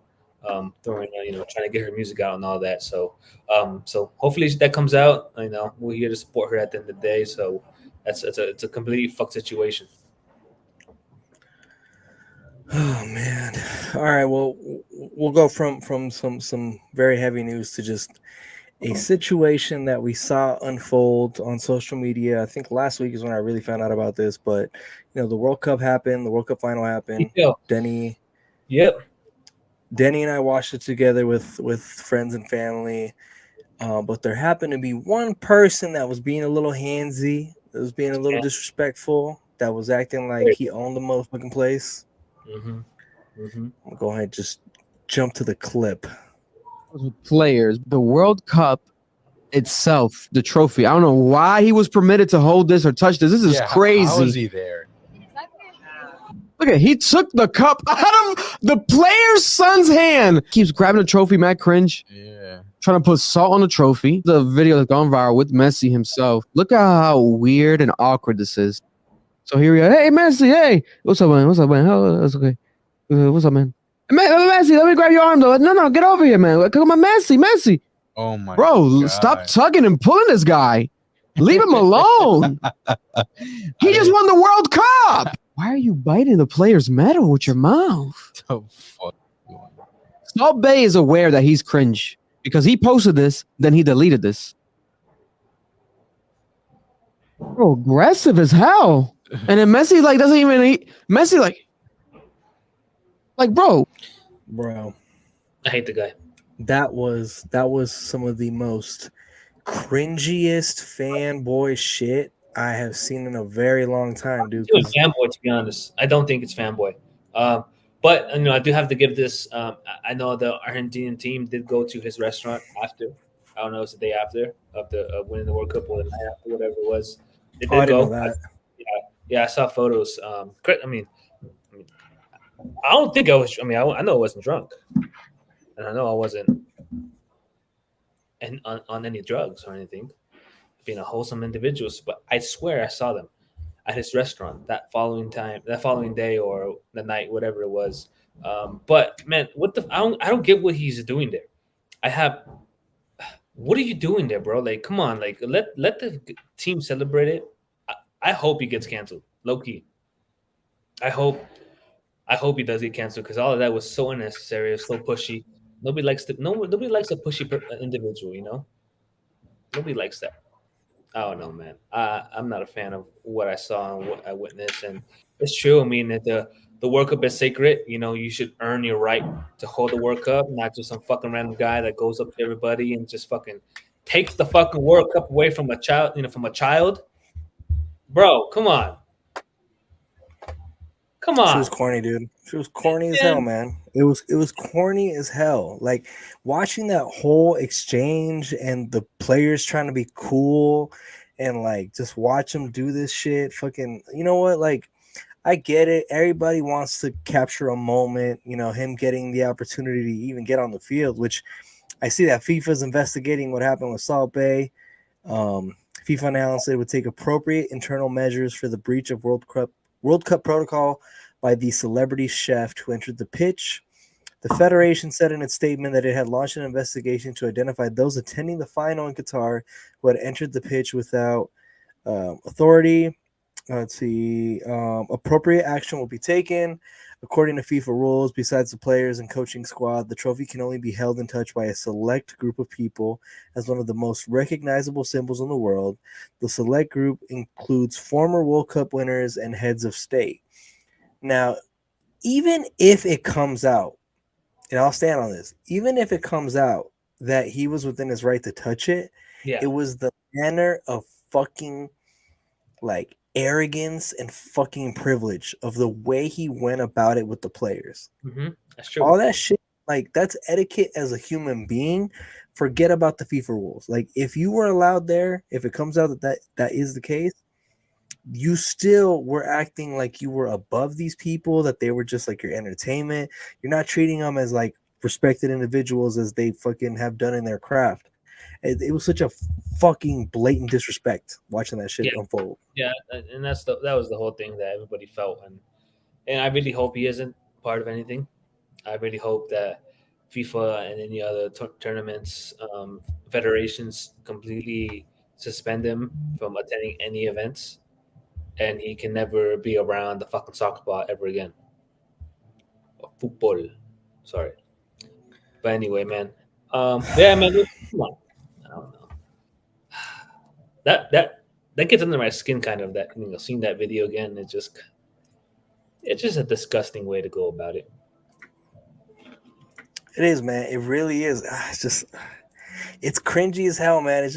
[SPEAKER 2] During trying to get her music out and all that. So hopefully that comes out. We're here to support her at the end of the day. So it's a completely fucked situation.
[SPEAKER 1] Oh man. All right. Well, we'll go from some very heavy news to just a situation that we saw unfold on social media. I think last week is when I really found out about this, but the World Cup happened. The World Cup final happened.
[SPEAKER 2] Yo,
[SPEAKER 1] Denny,
[SPEAKER 2] yep.
[SPEAKER 1] Denny and I watched it together with friends and family. But there happened to be one person that was being a little handsy, that was being a little
[SPEAKER 2] Yeah.
[SPEAKER 1] disrespectful, that was acting like he owned the motherfucking place.
[SPEAKER 2] Mm-hmm. Mm-hmm.
[SPEAKER 1] I'll go ahead and just jump to the clip.
[SPEAKER 3] With players. The World Cup itself, the trophy. I don't know why he was permitted to hold this or touch this. This is crazy.
[SPEAKER 4] How is he there?
[SPEAKER 3] Look at he took the cup out of the player's son's hand. Keeps grabbing the trophy, Matt cringe.
[SPEAKER 4] Yeah.
[SPEAKER 3] Trying to put salt on the trophy. The video has gone viral with Messi himself. Look at how weird and awkward this is. So here we go. Hey Messi, hey. What's up, man? What's up, man? Oh, that's okay. What's up, man? Messi, let me grab your arm though. No, get over here, man. Come on, Messi.
[SPEAKER 4] Oh my
[SPEAKER 3] Bro,
[SPEAKER 4] God.
[SPEAKER 3] stop tugging and pulling this guy. Leave him alone. He just won the World Cup. Why are you biting the player's medal with your mouth?
[SPEAKER 4] The fuck.
[SPEAKER 3] Salt Bay is aware that he's cringe because he posted this, then he deleted this. Bro, aggressive as hell. And then Messi doesn't even eat. Messi bro.
[SPEAKER 2] I hate the guy.
[SPEAKER 1] That was some of the most cringiest fanboy shit I have seen in a very long time, dude.
[SPEAKER 2] It's fanboy, to be honest. I don't think it's fanboy. But I do have to give this. I know the Argentinian team did go to his restaurant after. I don't know, it's the day after of the winning the World Cup or the night after, whatever it was. They did
[SPEAKER 1] I didn't
[SPEAKER 2] go.
[SPEAKER 1] know that.
[SPEAKER 2] Yeah, I saw photos. I mean, I don't think I was. I know I wasn't drunk, and I know I wasn't, on any drugs or anything. Being a wholesome individual, but I swear I saw them at his restaurant that following day or the night, whatever it was. But man, I don't get what he's doing there. What are you doing there, bro? Like, come on, like let the team celebrate it. I hope he gets canceled, low key. I hope he does get canceled because all of that was so unnecessary, so pushy. Nobody likes a pushy individual, Nobody likes that. I don't know, man. I'm not a fan of what I saw and what I witnessed, and it's true. I mean, that the World Cup is sacred. You should earn your right to hold the World Cup, not just some fucking random guy that goes up to everybody and just fucking takes the fucking World Cup away from a child. Bro, come on. Come on.
[SPEAKER 1] She was corny, dude. She was corny as hell, man. It was corny as hell. Like watching that whole exchange and the players trying to be cool and just watch them do this shit. Fucking, you know what? Like, I get it. Everybody wants to capture a moment. Him getting the opportunity to even get on the field, which I see that FIFA's investigating what happened with Salt Bay. FIFA announced it would take appropriate internal measures for the breach of World Cup protocol by the celebrity chef who entered the pitch. The federation said in its statement that it had launched an investigation to identify those attending the final in Qatar who had entered the pitch without authority. Let's see. Appropriate action will be taken. According to FIFA rules, besides the players and coaching squad, the trophy can only be held and touched by a select group of people as one of the most recognizable symbols in the world. The select group includes former World Cup winners and heads of state. Now, even if it comes out, and I'll stand on this, even if it comes out that he was within his right to touch it, It was the manner of fucking arrogance and fucking privilege of the way he went about it with the players.
[SPEAKER 2] Mm-hmm. That's true.
[SPEAKER 1] All that shit, that's etiquette as a human being. Forget about the FIFA rules. If you were allowed there, if it comes out that is the case, you still were acting like you were above these people, that they were just your entertainment. You're not treating them as respected individuals as they fucking have done in their craft. It was such a fucking blatant disrespect watching that shit unfold.
[SPEAKER 2] Yeah, and that was the whole thing that everybody felt, and I really hope he isn't part of anything. I really hope that FIFA and any other tournaments, federations completely suspend him from attending any events, and he can never be around the fucking soccer ball ever again. Football. Sorry. But anyway, man. Yeah, man. Come on. I don't know. That gets under my skin, kind of. That seeing that video again, it's just a disgusting way to go about it.
[SPEAKER 1] It is, man. It really is. It's cringy as hell, man.
[SPEAKER 2] It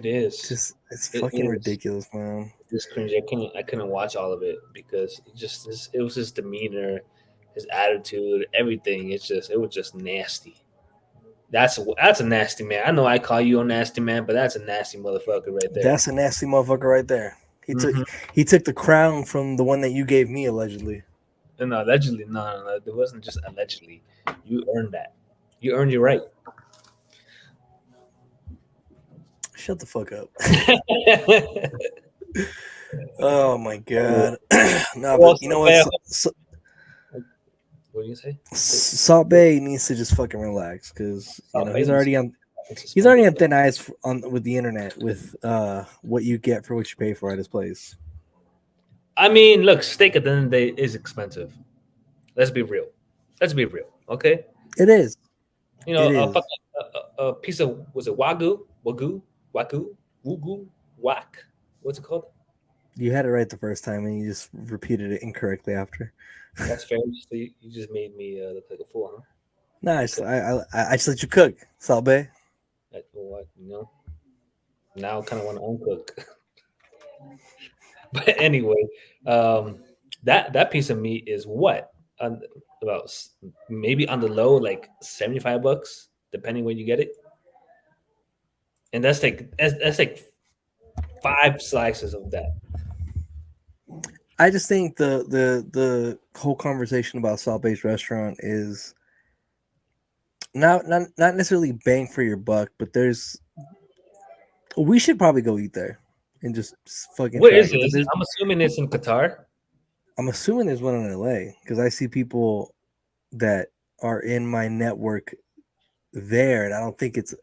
[SPEAKER 2] is.
[SPEAKER 1] It's
[SPEAKER 2] It
[SPEAKER 1] fucking
[SPEAKER 2] is.
[SPEAKER 1] ridiculous, man.
[SPEAKER 2] It's cringy. I couldn't watch all of it because it was his demeanor, his attitude, everything. It was just nasty. That's a nasty man. I know I call you a nasty man, but that's a nasty motherfucker right there.
[SPEAKER 1] That's a nasty motherfucker right there. He took the crown from the one that you gave me, allegedly.
[SPEAKER 2] No, allegedly, no. It wasn't just allegedly. You earned that. You earned your right.
[SPEAKER 1] Shut the fuck up. Oh my god. No, but you know what?
[SPEAKER 2] What do you say?
[SPEAKER 1] Salt Bay needs to just fucking relax because he's already on thin ice with the internet with what you get for what you pay for at his place.
[SPEAKER 2] I mean, look, steak at the end of the day is expensive. Let's be real. Okay.
[SPEAKER 1] It is.
[SPEAKER 2] A piece of, was it wagyu, wak? What's it called?
[SPEAKER 1] You had it right the first time, and you just repeated it incorrectly after.
[SPEAKER 2] That's fair. So you just made me look like a fool, huh?
[SPEAKER 1] Nice. I just let you cook, Salt Bay.
[SPEAKER 2] What, now I kind of want to uncook. But anyway, that piece of meat is what? About maybe on the low, like $75, depending where you get it. And that's like 5 slices of that.
[SPEAKER 1] I just think the whole conversation about Salt Bay's restaurant is not necessarily bang for your buck, but we should probably go eat there and just fucking.
[SPEAKER 2] Where is it? I'm assuming it's in Qatar.
[SPEAKER 1] I'm assuming there's one in LA because I see people that are in my network there, and I don't think it's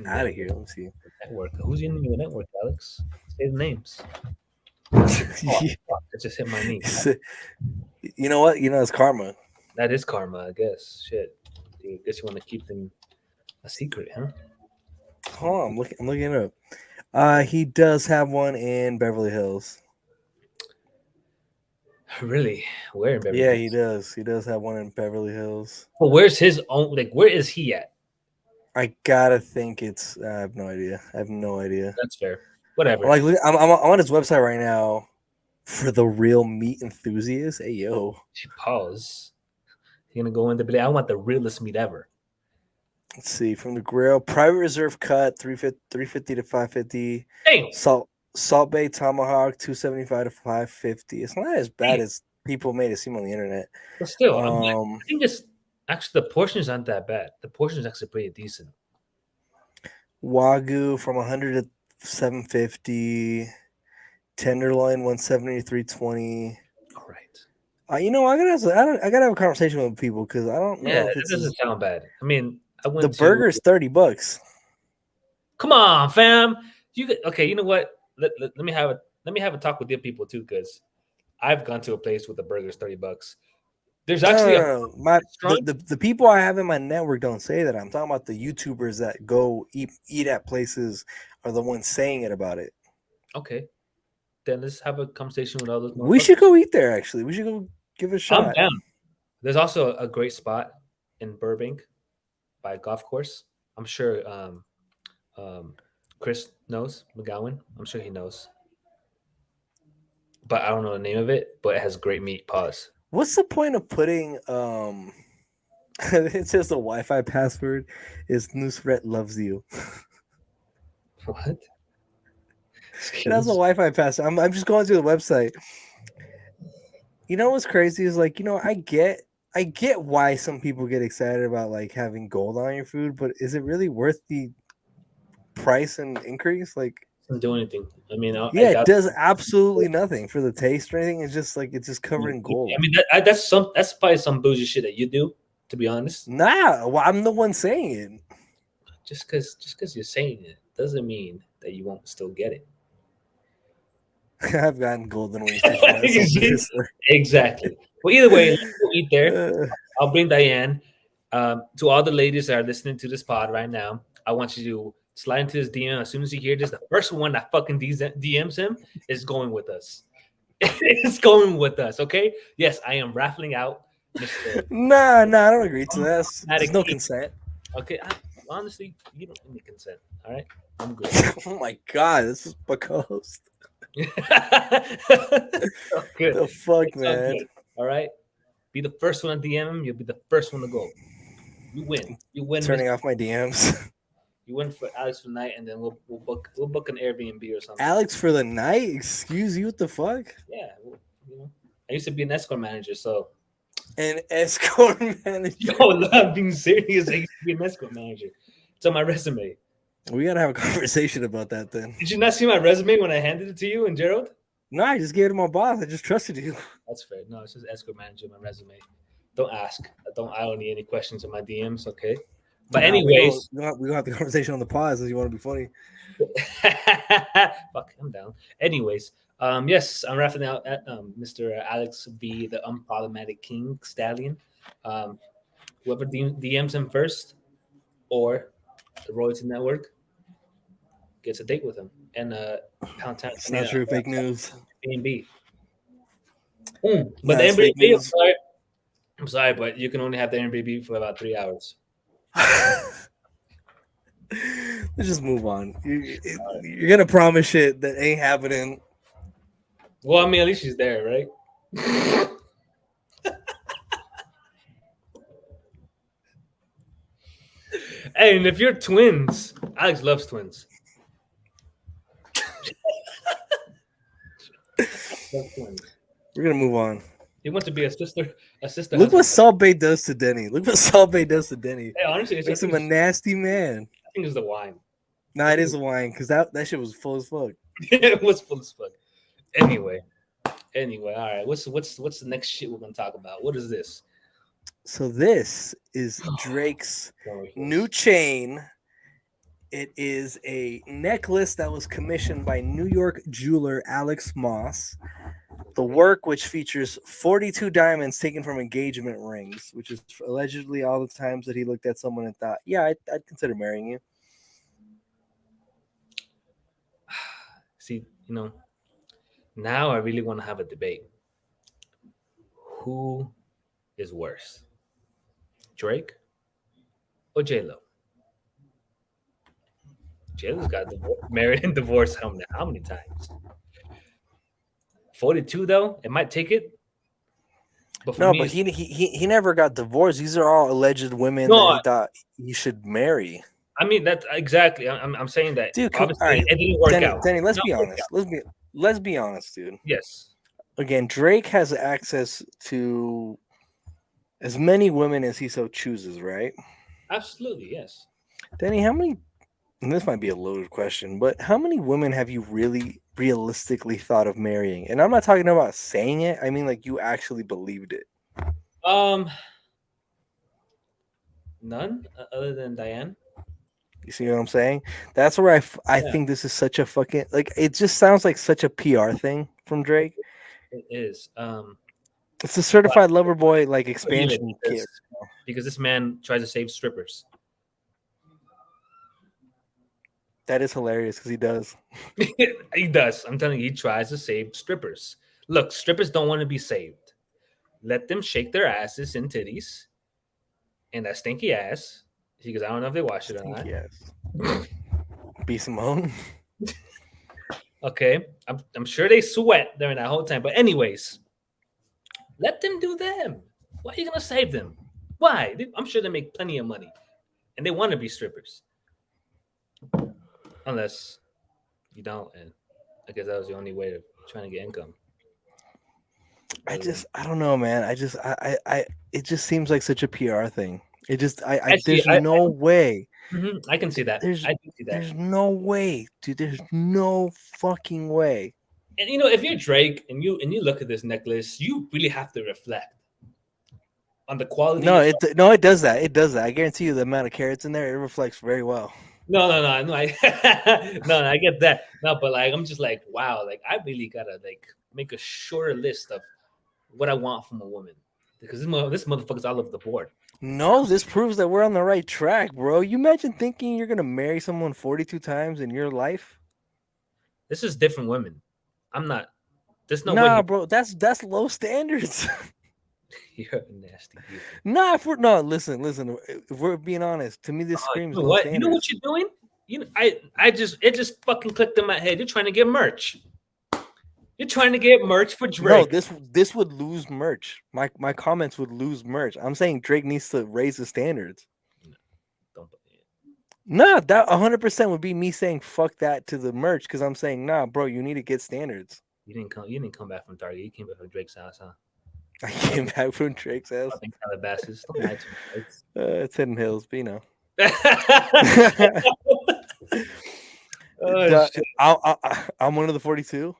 [SPEAKER 1] out of here. Let me see.
[SPEAKER 2] Network. Who's in your network, Alex? Say the names. It just hit my knee.
[SPEAKER 1] You know what? It's karma.
[SPEAKER 2] That is karma, I guess. Shit. I guess you want to keep them a secret, huh?
[SPEAKER 1] Hold on, I'm looking it up. He does have one in Beverly Hills.
[SPEAKER 2] Really? Where in Beverly
[SPEAKER 1] Hills?
[SPEAKER 2] Hills?
[SPEAKER 1] He does. He does have one in Beverly Hills.
[SPEAKER 2] Well, where's his own? Like, where is he at?
[SPEAKER 1] I gotta think it's. I have no idea.
[SPEAKER 2] That's fair. Whatever.
[SPEAKER 1] I'm on his website right now for the real meat enthusiast. Hey yo.
[SPEAKER 2] Pause. You're gonna go into the. I want the realest meat ever.
[SPEAKER 1] Let's see, from the grill, private reserve cut, 350 to 550.
[SPEAKER 2] Damn.
[SPEAKER 1] Salt Bay tomahawk, 275 to 550. It's not as bad as people made it seem on the internet.
[SPEAKER 2] But still, I think it's actually the portions aren't that bad. The portions actually pretty decent.
[SPEAKER 1] Wagyu from 100 to 750. Tenderloin 170 to 320.
[SPEAKER 2] All right.
[SPEAKER 1] I gotta have a conversation with people because I don't know.
[SPEAKER 2] Yeah, it doesn't sound bad. I mean,
[SPEAKER 1] the burger is $30.
[SPEAKER 2] Come on, fam. Okay? You know what? Let me have a talk with your people too, because I've gone to a place with the burgers $30. There's actually
[SPEAKER 1] the people I have in my network don't say that. I'm talking about the YouTubers that go eat at places are the ones saying it about it.
[SPEAKER 2] Okay, then let's have a conversation with others.
[SPEAKER 1] We should go eat there. Actually, we should go give it a shot.
[SPEAKER 2] I'm down. There's also a great spot in Burbank by a golf course. I'm sure Chris knows McGowan. I'm sure he knows, but I don't know the name of it. But it has great meat. Pause.
[SPEAKER 1] What's the point of putting it says the Wi-Fi password is Nusret loves you.
[SPEAKER 2] What?
[SPEAKER 1] It has a Wi-Fi password. I'm just going through the website. You know what's crazy is I get why some people get excited about like having gold on your food, but is it really worth the price and increase? Like,
[SPEAKER 2] doesn't do anything. I mean,
[SPEAKER 1] it does absolutely nothing for the taste or anything. It's just like it's just covered in gold.
[SPEAKER 2] I mean, that's probably some bougie shit that you do, to be honest.
[SPEAKER 1] Nah, well, I'm the one saying it.
[SPEAKER 2] Just because you're saying it doesn't mean that you won't still get it.
[SPEAKER 1] I've gotten golden wings before.
[SPEAKER 2] Exactly. Well, either way, let's go eat there.
[SPEAKER 1] Uh,
[SPEAKER 2] I'll bring Diane. To all the ladies that are listening to this pod right now, I want you to slide into his DM as soon as you hear this. The first one that fucking DMs him is going with us. It's going with us, okay? Yes, I am raffling out Mr.
[SPEAKER 1] nah, I don't agree to this. There's no
[SPEAKER 2] King.
[SPEAKER 1] consent.
[SPEAKER 2] Okay, honestly, you don't need consent. All right, I'm good.
[SPEAKER 1] Oh my god, this is my co-host.
[SPEAKER 2] Good.
[SPEAKER 1] The fuck,
[SPEAKER 2] It's all
[SPEAKER 1] man.
[SPEAKER 2] good. All right, be the first one to DM him. You'll be the first one to go. You win. You win.
[SPEAKER 1] Turning off my DMs.
[SPEAKER 2] You win for Alex for the night, and then we'll book an Airbnb or something.
[SPEAKER 1] Alex for the night? Excuse you? What the fuck?
[SPEAKER 2] Yeah, I used to be an escort manager, so.
[SPEAKER 1] An escort manager.
[SPEAKER 2] Yo, I'm being serious. I used to be an escort manager. It's on my resume.
[SPEAKER 1] We gotta have a conversation about that then.
[SPEAKER 2] Did you not see my resume when I handed it to you and Gerald?
[SPEAKER 1] No, I just gave it to my boss. I just trusted you.
[SPEAKER 2] That's fair. No, it's just escort manager on my resume. Don't ask. I don't need any questions in my DMs, okay? But anyways,
[SPEAKER 1] we don't have the conversation on the pause if you want to be funny.
[SPEAKER 2] fuck, I'm down. Anyways, yes, I'm wrapping out at Mr. Alex V, the unproblematic king stallion. Whoever DMs him first, or the RoyalTea Network gets a date with him and Pound Town.
[SPEAKER 1] It's not true. Fake news.
[SPEAKER 2] Airbnb. But the
[SPEAKER 1] That's fake
[SPEAKER 2] Airbnb,
[SPEAKER 1] news.
[SPEAKER 2] I'm sorry, but you can only have the Airbnb for about 3 hours.
[SPEAKER 1] Let's just move on. You're gonna promise shit that ain't happening.
[SPEAKER 2] Well, I mean, at least she's there, right? Hey, and if you're twins, Alex loves twins. Loves twins.
[SPEAKER 1] We're gonna move on.
[SPEAKER 2] He wants to be a sister.
[SPEAKER 1] Look what Salt Bay does to Denny. Look what Salt Bay does to Denny.
[SPEAKER 2] Hey, honestly, I
[SPEAKER 1] Makes him a nasty man.
[SPEAKER 2] think it's the wine.
[SPEAKER 1] Nah, it is a wine because that shit was full as fuck.
[SPEAKER 2] It was full as fuck. Anyway, all right. What's the next shit we're gonna talk about? What is this?
[SPEAKER 1] So this is Drake's new chain. It is a necklace that was commissioned by New York jeweler Alex Moss. The work, which features 42 diamonds taken from engagement rings, which is allegedly all the times that he looked at someone and thought, yeah, I'd consider marrying you.
[SPEAKER 2] See, now I really want to have a debate. Who is worse, Drake or J-Lo? J-Lo's got married and divorced how many times? 42 though, it might take it. But
[SPEAKER 1] he never got divorced. These are all alleged women that he thought he should marry.
[SPEAKER 2] I mean, that's exactly. I'm saying that.
[SPEAKER 1] Dude,
[SPEAKER 2] obviously,
[SPEAKER 1] all right.
[SPEAKER 2] it didn't work out.
[SPEAKER 1] Denny, let's be honest. Let's be honest, dude.
[SPEAKER 2] Yes.
[SPEAKER 1] Again, Drake has access to as many women as he so chooses, right?
[SPEAKER 2] Absolutely, yes.
[SPEAKER 1] Denny, how many? And this might be a loaded question, but how many women have you really realistically thought of marrying? And I'm not talking about saying it. I mean, like you actually believed it.
[SPEAKER 2] None other than Diane.
[SPEAKER 1] You see what I'm saying? That's where I think this is such a fucking it just sounds like such a PR thing from Drake.
[SPEAKER 2] It is.
[SPEAKER 1] It's a certified lover boy expansion kit.
[SPEAKER 2] Because this man tries to save strippers.
[SPEAKER 1] That is hilarious because he does.
[SPEAKER 2] He does. I'm telling you, he tries to save strippers. Look, strippers don't want to be saved. Let them shake their asses and titties and that stinky ass. Because I don't know if they wash it or not.
[SPEAKER 1] Yes. B. Simone.
[SPEAKER 2] Okay. I'm sure they sweat during that whole time. But anyways, let them do them. Why are you going to save them? Why? I'm sure they make plenty of money. And they want to be strippers. Unless you don't. And I guess that was the only way of trying to get income.
[SPEAKER 1] I don't know, man. It just seems like such a PR thing. It just, there's no way.
[SPEAKER 2] I can see that. I can see that.
[SPEAKER 1] There's no way, dude. There's no fucking way.
[SPEAKER 2] And if you're Drake and you look at this necklace, you really have to reflect on the quality.
[SPEAKER 1] No, it does that. It does that. I guarantee you, the amount of carats in there, it reflects very well.
[SPEAKER 2] No, I no, I get that. No, but like I'm just like, wow, like I really gotta like make a shorter list of what I want from a woman because this motherfucker's all over the board.
[SPEAKER 1] No, this proves that we're on the right track, bro. You imagine thinking you're gonna marry someone 42 times in your life?
[SPEAKER 2] This is different women. I'm not. There's no way
[SPEAKER 1] Nah, bro, that's low standards.
[SPEAKER 2] you're a nasty. Human.
[SPEAKER 1] Nah, if we're no, listen. If we're being honest, to me this
[SPEAKER 2] You
[SPEAKER 1] screams
[SPEAKER 2] know
[SPEAKER 1] low
[SPEAKER 2] what?
[SPEAKER 1] standards.
[SPEAKER 2] You know what you're doing? It just fucking clicked in my head. You're trying to get merch. You're trying to get merch for Drake.
[SPEAKER 1] No, this would lose merch. My comments would lose merch. I'm saying Drake needs to raise the standards.
[SPEAKER 2] Don't believe it.
[SPEAKER 1] Nah, that 100% would be me saying fuck that to the merch because I'm saying nah, bro, you need to get standards.
[SPEAKER 2] You didn't come back from Target. You came back from Drake's house, huh?
[SPEAKER 1] I came back from Drake's house.
[SPEAKER 2] Fucking Calabasas. Don't lie to me.
[SPEAKER 1] It's Hidden Hills, but you know.
[SPEAKER 2] Oh, shit.
[SPEAKER 1] I'm one of the 42.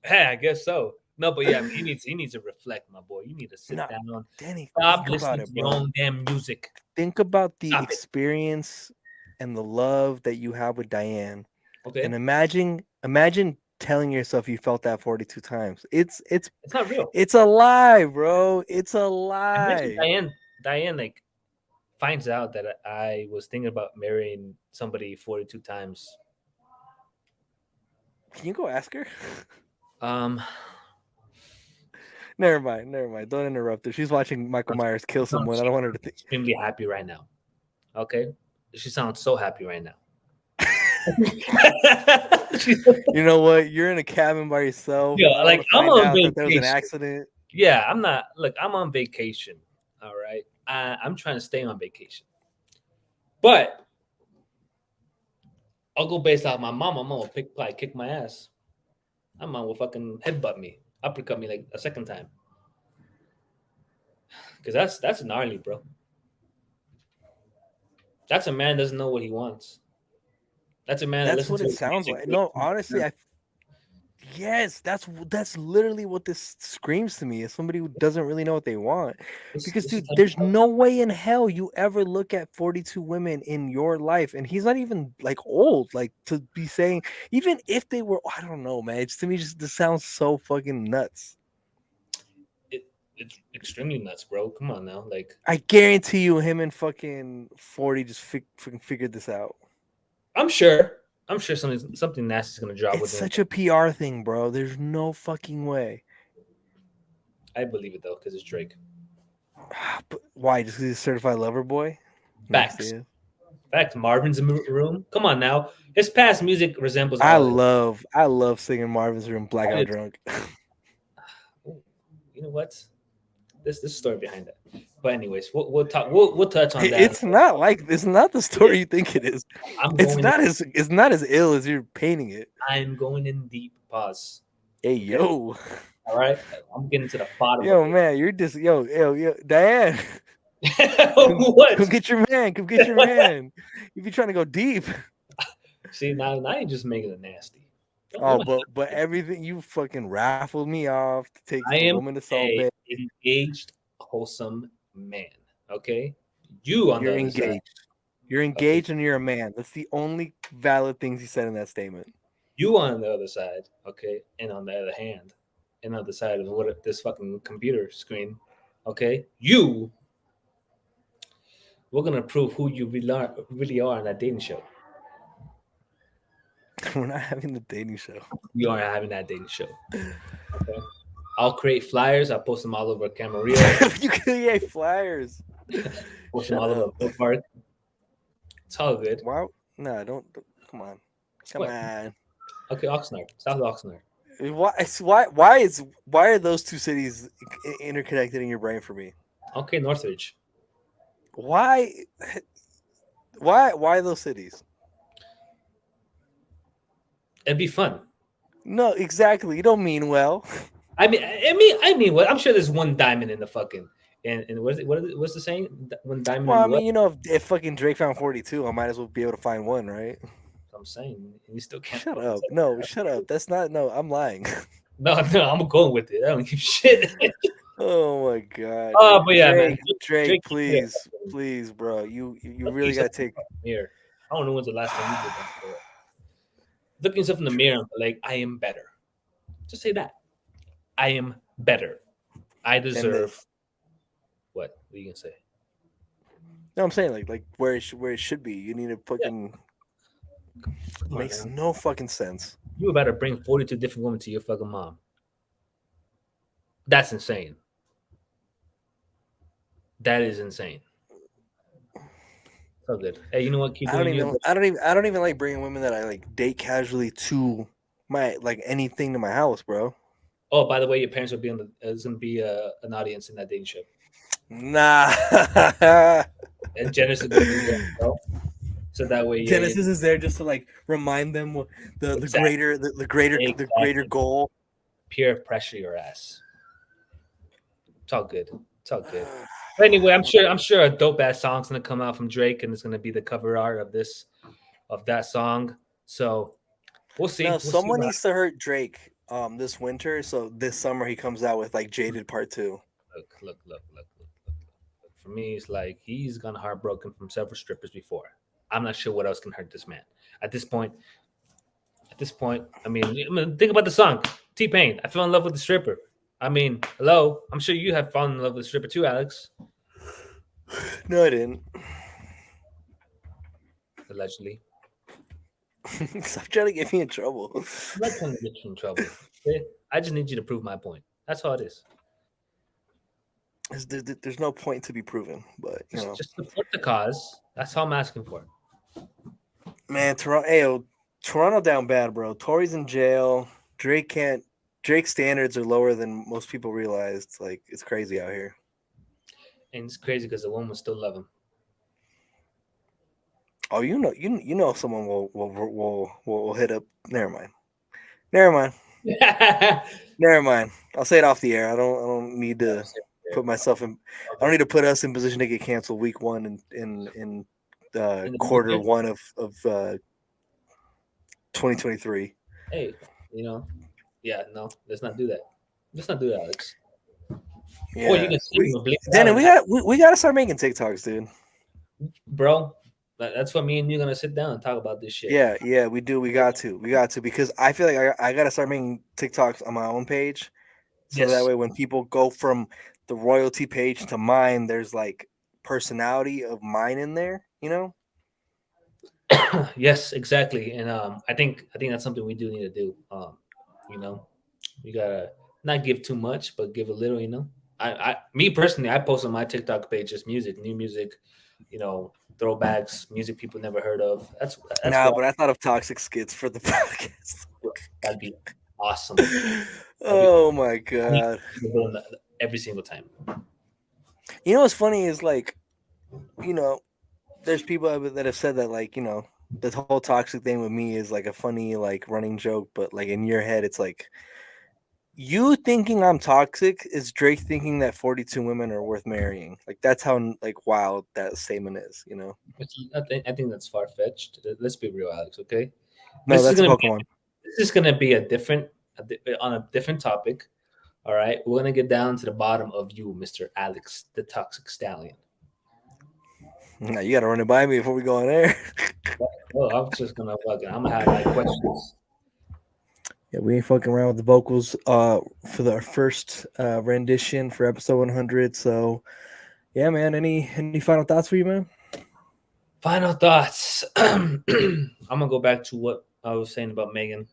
[SPEAKER 2] Hey, I guess so. No, but yeah, he needs to reflect, my boy. You need to sit
[SPEAKER 1] Nah,
[SPEAKER 2] down.
[SPEAKER 1] Danny,
[SPEAKER 2] Stop
[SPEAKER 1] think about
[SPEAKER 2] listening
[SPEAKER 1] it,
[SPEAKER 2] to your
[SPEAKER 1] bro.
[SPEAKER 2] own damn music.
[SPEAKER 1] Think about the
[SPEAKER 2] Stop it.
[SPEAKER 1] experience and the love that you have with Diane,
[SPEAKER 2] Okay,
[SPEAKER 1] and imagine telling yourself you felt that 42 times. It's
[SPEAKER 2] not real.
[SPEAKER 1] it's a lie, bro. It's a
[SPEAKER 2] Imagine
[SPEAKER 1] lie.
[SPEAKER 2] Diane like finds out that I was thinking about marrying somebody 42 times.
[SPEAKER 1] Can you go ask her?
[SPEAKER 2] Um,
[SPEAKER 1] Never mind. Don't interrupt her. She's watching Michael Myers kill someone. I don't want her to think.
[SPEAKER 2] extremely happy right now. Okay, she sounds so happy right now.
[SPEAKER 1] You know what? You're in a cabin by yourself.
[SPEAKER 2] Yeah,
[SPEAKER 1] I
[SPEAKER 2] like,
[SPEAKER 1] want to
[SPEAKER 2] I'm
[SPEAKER 1] find
[SPEAKER 2] on
[SPEAKER 1] out that there was an
[SPEAKER 2] vacation.
[SPEAKER 1] accident.
[SPEAKER 2] Yeah, I'm not. Look, I'm on vacation. All right, I'm trying to stay on vacation, but I'll go based off my mom. My mom will probably kick my ass. My mom will fucking headbutt me, uppercut me like a second time. Because that's gnarly, bro. That's a man doesn't know what he wants. That's a man that
[SPEAKER 1] That's
[SPEAKER 2] listens
[SPEAKER 1] what
[SPEAKER 2] to
[SPEAKER 1] it
[SPEAKER 2] his
[SPEAKER 1] sounds
[SPEAKER 2] music.
[SPEAKER 1] like. No, honestly, yes, that's literally what this screams to me. As somebody who doesn't really know what they want. Because
[SPEAKER 2] This is
[SPEAKER 1] dude,
[SPEAKER 2] the type
[SPEAKER 1] there's
[SPEAKER 2] of-
[SPEAKER 1] no way in hell you ever look at 42 women in your life, and he's not even like old, like to be saying, even if they were, I don't know, man. It's to me just this sounds so fucking nuts.
[SPEAKER 2] it's extremely nuts, bro. Come on now, like
[SPEAKER 1] I guarantee you, him and fucking 40 just fucking figured this out.
[SPEAKER 2] I'm sure something nasty's gonna drop
[SPEAKER 1] It's
[SPEAKER 2] with him.
[SPEAKER 1] such a PR thing, bro. There's no fucking way.
[SPEAKER 2] I believe it though, because it's Drake.
[SPEAKER 1] But why? Just because he's a certified lover boy?
[SPEAKER 2] Facts.
[SPEAKER 1] Nasty.
[SPEAKER 2] Fact, Marvin's in the room. Come on now, his past music resembles.
[SPEAKER 1] I
[SPEAKER 2] all of it.
[SPEAKER 1] love singing Marvin's Room blackout
[SPEAKER 2] It's-
[SPEAKER 1] drunk.
[SPEAKER 2] You know what? This story behind that. But anyways, we'll talk. We'll touch on that.
[SPEAKER 1] It's not the story you think it is.
[SPEAKER 2] I'm
[SPEAKER 1] It's
[SPEAKER 2] going.
[SPEAKER 1] not as ill as you're painting it.
[SPEAKER 2] I'm going in deep. Pause.
[SPEAKER 1] Hey yo,
[SPEAKER 2] All right, I'm getting to the bottom.
[SPEAKER 1] yo
[SPEAKER 2] of
[SPEAKER 1] man, you're just yo Diane.
[SPEAKER 2] it. What?
[SPEAKER 1] Come get your man. Come get your man. You be trying to go deep.
[SPEAKER 2] See now you're just making it nasty.
[SPEAKER 1] Oh, but everything you fucking raffled me off to take
[SPEAKER 2] I
[SPEAKER 1] the
[SPEAKER 2] am
[SPEAKER 1] woman to Salt
[SPEAKER 2] a
[SPEAKER 1] Bay.
[SPEAKER 2] engaged, wholesome man. Okay, you on
[SPEAKER 1] You're
[SPEAKER 2] the other
[SPEAKER 1] engaged.
[SPEAKER 2] side.
[SPEAKER 1] You're engaged and you're a man. That's the only valid things he said in that statement.
[SPEAKER 2] You on the other side. Okay, and on the other hand, and on the side of what this fucking computer screen. Okay, you. We're gonna prove who you really are on that dating show.
[SPEAKER 1] We're not having the dating show.
[SPEAKER 2] We are having that dating show. Okay? I'll create flyers. I'll post them all over Camarillo.
[SPEAKER 1] You create flyers.
[SPEAKER 2] Post
[SPEAKER 1] Shut
[SPEAKER 2] them all over
[SPEAKER 1] up.
[SPEAKER 2] Oak Park. It's all good.
[SPEAKER 1] Wow. No, don't. Come on. Come
[SPEAKER 2] What?
[SPEAKER 1] on.
[SPEAKER 2] Okay, Oxnard, South Oxnard.
[SPEAKER 1] Why are those two cities interconnected in your brain for me?
[SPEAKER 2] Okay, Northridge.
[SPEAKER 1] Why those cities?
[SPEAKER 2] It'd be fun.
[SPEAKER 1] No, exactly. You don't mean well.
[SPEAKER 2] I mean, what? I'm sure there's one diamond in the fucking. And what's the saying? One diamond.
[SPEAKER 1] Well, I
[SPEAKER 2] in the
[SPEAKER 1] mean, you know, if fucking Drake found 42, I might as well be able to find one, right?
[SPEAKER 2] I'm saying you still can't.
[SPEAKER 1] Shut up. No, shut up. That's not. No, I'm lying.
[SPEAKER 2] No, I'm going with it. I don't give shit.
[SPEAKER 1] Oh my god.
[SPEAKER 2] Oh, but yeah, man.
[SPEAKER 1] Drake,
[SPEAKER 2] Drake,
[SPEAKER 1] please, bro. You really gotta take.
[SPEAKER 2] here. I don't know when's the last time you did that. But looking yourself in the mirror, like I am better. Just say that. I am better. I deserve
[SPEAKER 1] this.
[SPEAKER 2] what? What are you gonna say?
[SPEAKER 1] No, I'm saying like where it should be. You need to fucking
[SPEAKER 2] Come on,
[SPEAKER 1] makes
[SPEAKER 2] man.
[SPEAKER 1] no fucking sense.
[SPEAKER 2] You about to bring 42 different women to your fucking mom. That's insane. That is insane. So good. Hey, you know what? Keep doing you.
[SPEAKER 1] I don't even like bringing women that I like date casually to my like anything to my house, bro.
[SPEAKER 2] Oh, by the way, your parents will be on the. There's gonna be an audience in that dating show,
[SPEAKER 1] Nah.
[SPEAKER 2] and Janice is gonna be there, bro. So that way, yeah,
[SPEAKER 1] Genesis is there just to like remind them the
[SPEAKER 2] exactly,
[SPEAKER 1] the greater goal.
[SPEAKER 2] peer pressure your ass. It's all good. It's all good. But anyway, I'm sure a dope ass song's gonna come out from Drake, and it's gonna be the cover art of that song. So we'll see.
[SPEAKER 1] No,
[SPEAKER 2] We'll see.
[SPEAKER 1] someone needs to hurt Drake this winter, so this summer he comes out with like Jaded Part 2.
[SPEAKER 2] Look. For me, it's like he's gone heartbroken from several strippers before. I'm not sure what else can hurt this man. At this point, I mean, think about the song T Pain. I fell in love with the stripper. I mean, hello. I'm sure you have fallen in love with the stripper too, Alex.
[SPEAKER 1] No, I didn't.
[SPEAKER 2] Allegedly.
[SPEAKER 1] Stop trying to get me in trouble.
[SPEAKER 2] I'm not trying to get you in trouble. Okay? I just need you to prove my point. That's all it is.
[SPEAKER 1] There's no point to be proven, but you know,
[SPEAKER 2] Just support the cause. That's all I'm asking for.
[SPEAKER 1] man, Toronto down bad, bro. Tory's in jail. Drake's standards are lower than most people realized. Like it's crazy out here.
[SPEAKER 2] And it's crazy because the woman still love him.
[SPEAKER 1] Oh, you know someone will hit up. Never mind. Never mind. I'll say it off the air. I don't need to put myself in. I don't need to put us in position to get canceled week one in quarter one of 2023.
[SPEAKER 2] Hey, you know, yeah, no, let's not do that. Let's not do that, Alex.
[SPEAKER 1] Yeah.
[SPEAKER 2] Or you can see him,
[SPEAKER 1] Danny, we got to start making TikToks, dude.
[SPEAKER 2] bro. That's what me and you gonna sit down and talk about this shit.
[SPEAKER 1] Yeah, we do. We got to because I feel like I got to start making TikToks on my own page, so that way when people go from the RoyalTea page to mine, there's like personality of mine in there, you know.
[SPEAKER 2] Yes, exactly. And I think that's something we do need to do. You know, we gotta not give too much, but give a little. You know, me personally, I post on my TikTok page just music, new music, you know, throwbacks, music people never heard of. That's
[SPEAKER 1] Nah,
[SPEAKER 2] what
[SPEAKER 1] but I thought of toxic skits for the podcast.
[SPEAKER 2] that'd be awesome.
[SPEAKER 1] Oh my god!
[SPEAKER 2] Every single time.
[SPEAKER 1] You know what's funny is like, you know, there's people that have said that like, you know, the whole toxic thing with me is like a funny like running joke, but like in your head, it's like you thinking I'm toxic is Drake thinking that 42 women are worth marrying. Like that's how like wild that statement is, you know.
[SPEAKER 2] I think that's far fetched. Let's be real, Alex. Okay.
[SPEAKER 1] No, that's a Pokemon.
[SPEAKER 2] This is gonna be on a different topic. All right, we're gonna get down to the bottom of you, Mr. Alex, the Toxic Stallion.
[SPEAKER 1] Now you gotta run it by me before we go on air.
[SPEAKER 2] Oh, I'm just gonna I'm gonna have my questions.
[SPEAKER 1] Yeah, we ain't fucking around with the vocals for the first rendition for episode 100. So yeah, man, any final thoughts for you, man?
[SPEAKER 2] Final thoughts. I'm gonna go back to what I was saying about Megan.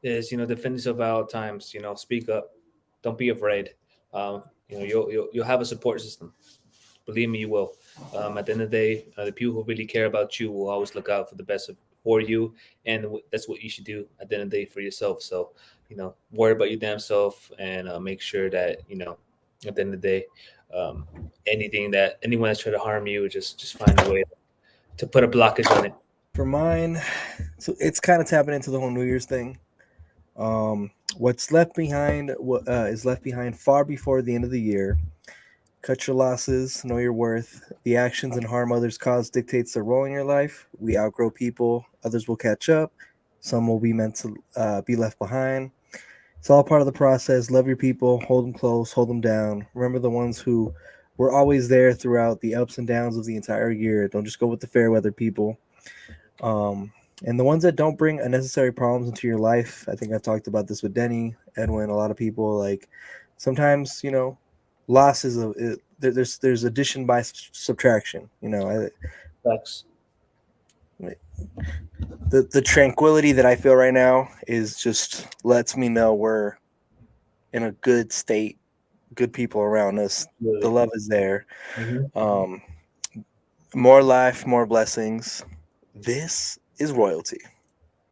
[SPEAKER 2] Is, you know, defend yourself at all times. You know, speak up. Don't be afraid. You know, you'll have a support system. Believe me, you will. At the end of the day, the people who really care about you will always look out for the best for you, and that's what you should do at the end of the day for yourself. So, you know, worry about your damn self, and make sure that, you know, at the end of the day, anyone that's trying to harm you, just find a way to put a blockage on it.
[SPEAKER 1] For mine, so it's kind of tapping into the whole New Year's thing. What's left behind is left behind far before the end of the year. Cut your losses, know your worth. The actions and harm others cause dictates the role in your life. We outgrow people, others will catch up. Some will be meant to be left behind. It's all part of the process. Love your people, hold them close, hold them down. Remember the ones who we're always there throughout the ups and downs of the entire year. Don't just go with the fair weather people. And the ones that don't bring unnecessary problems into your life. I think I've talked about this with Denny, Edwin, a lot of people. Like sometimes, loss is there's addition by subtraction.
[SPEAKER 2] Facts.
[SPEAKER 1] The tranquility that I feel right now is just lets me know we're in a good state, good people around us.
[SPEAKER 2] Really.
[SPEAKER 1] The love is there.
[SPEAKER 2] Mhm.
[SPEAKER 1] More life, more blessings. This is royalty.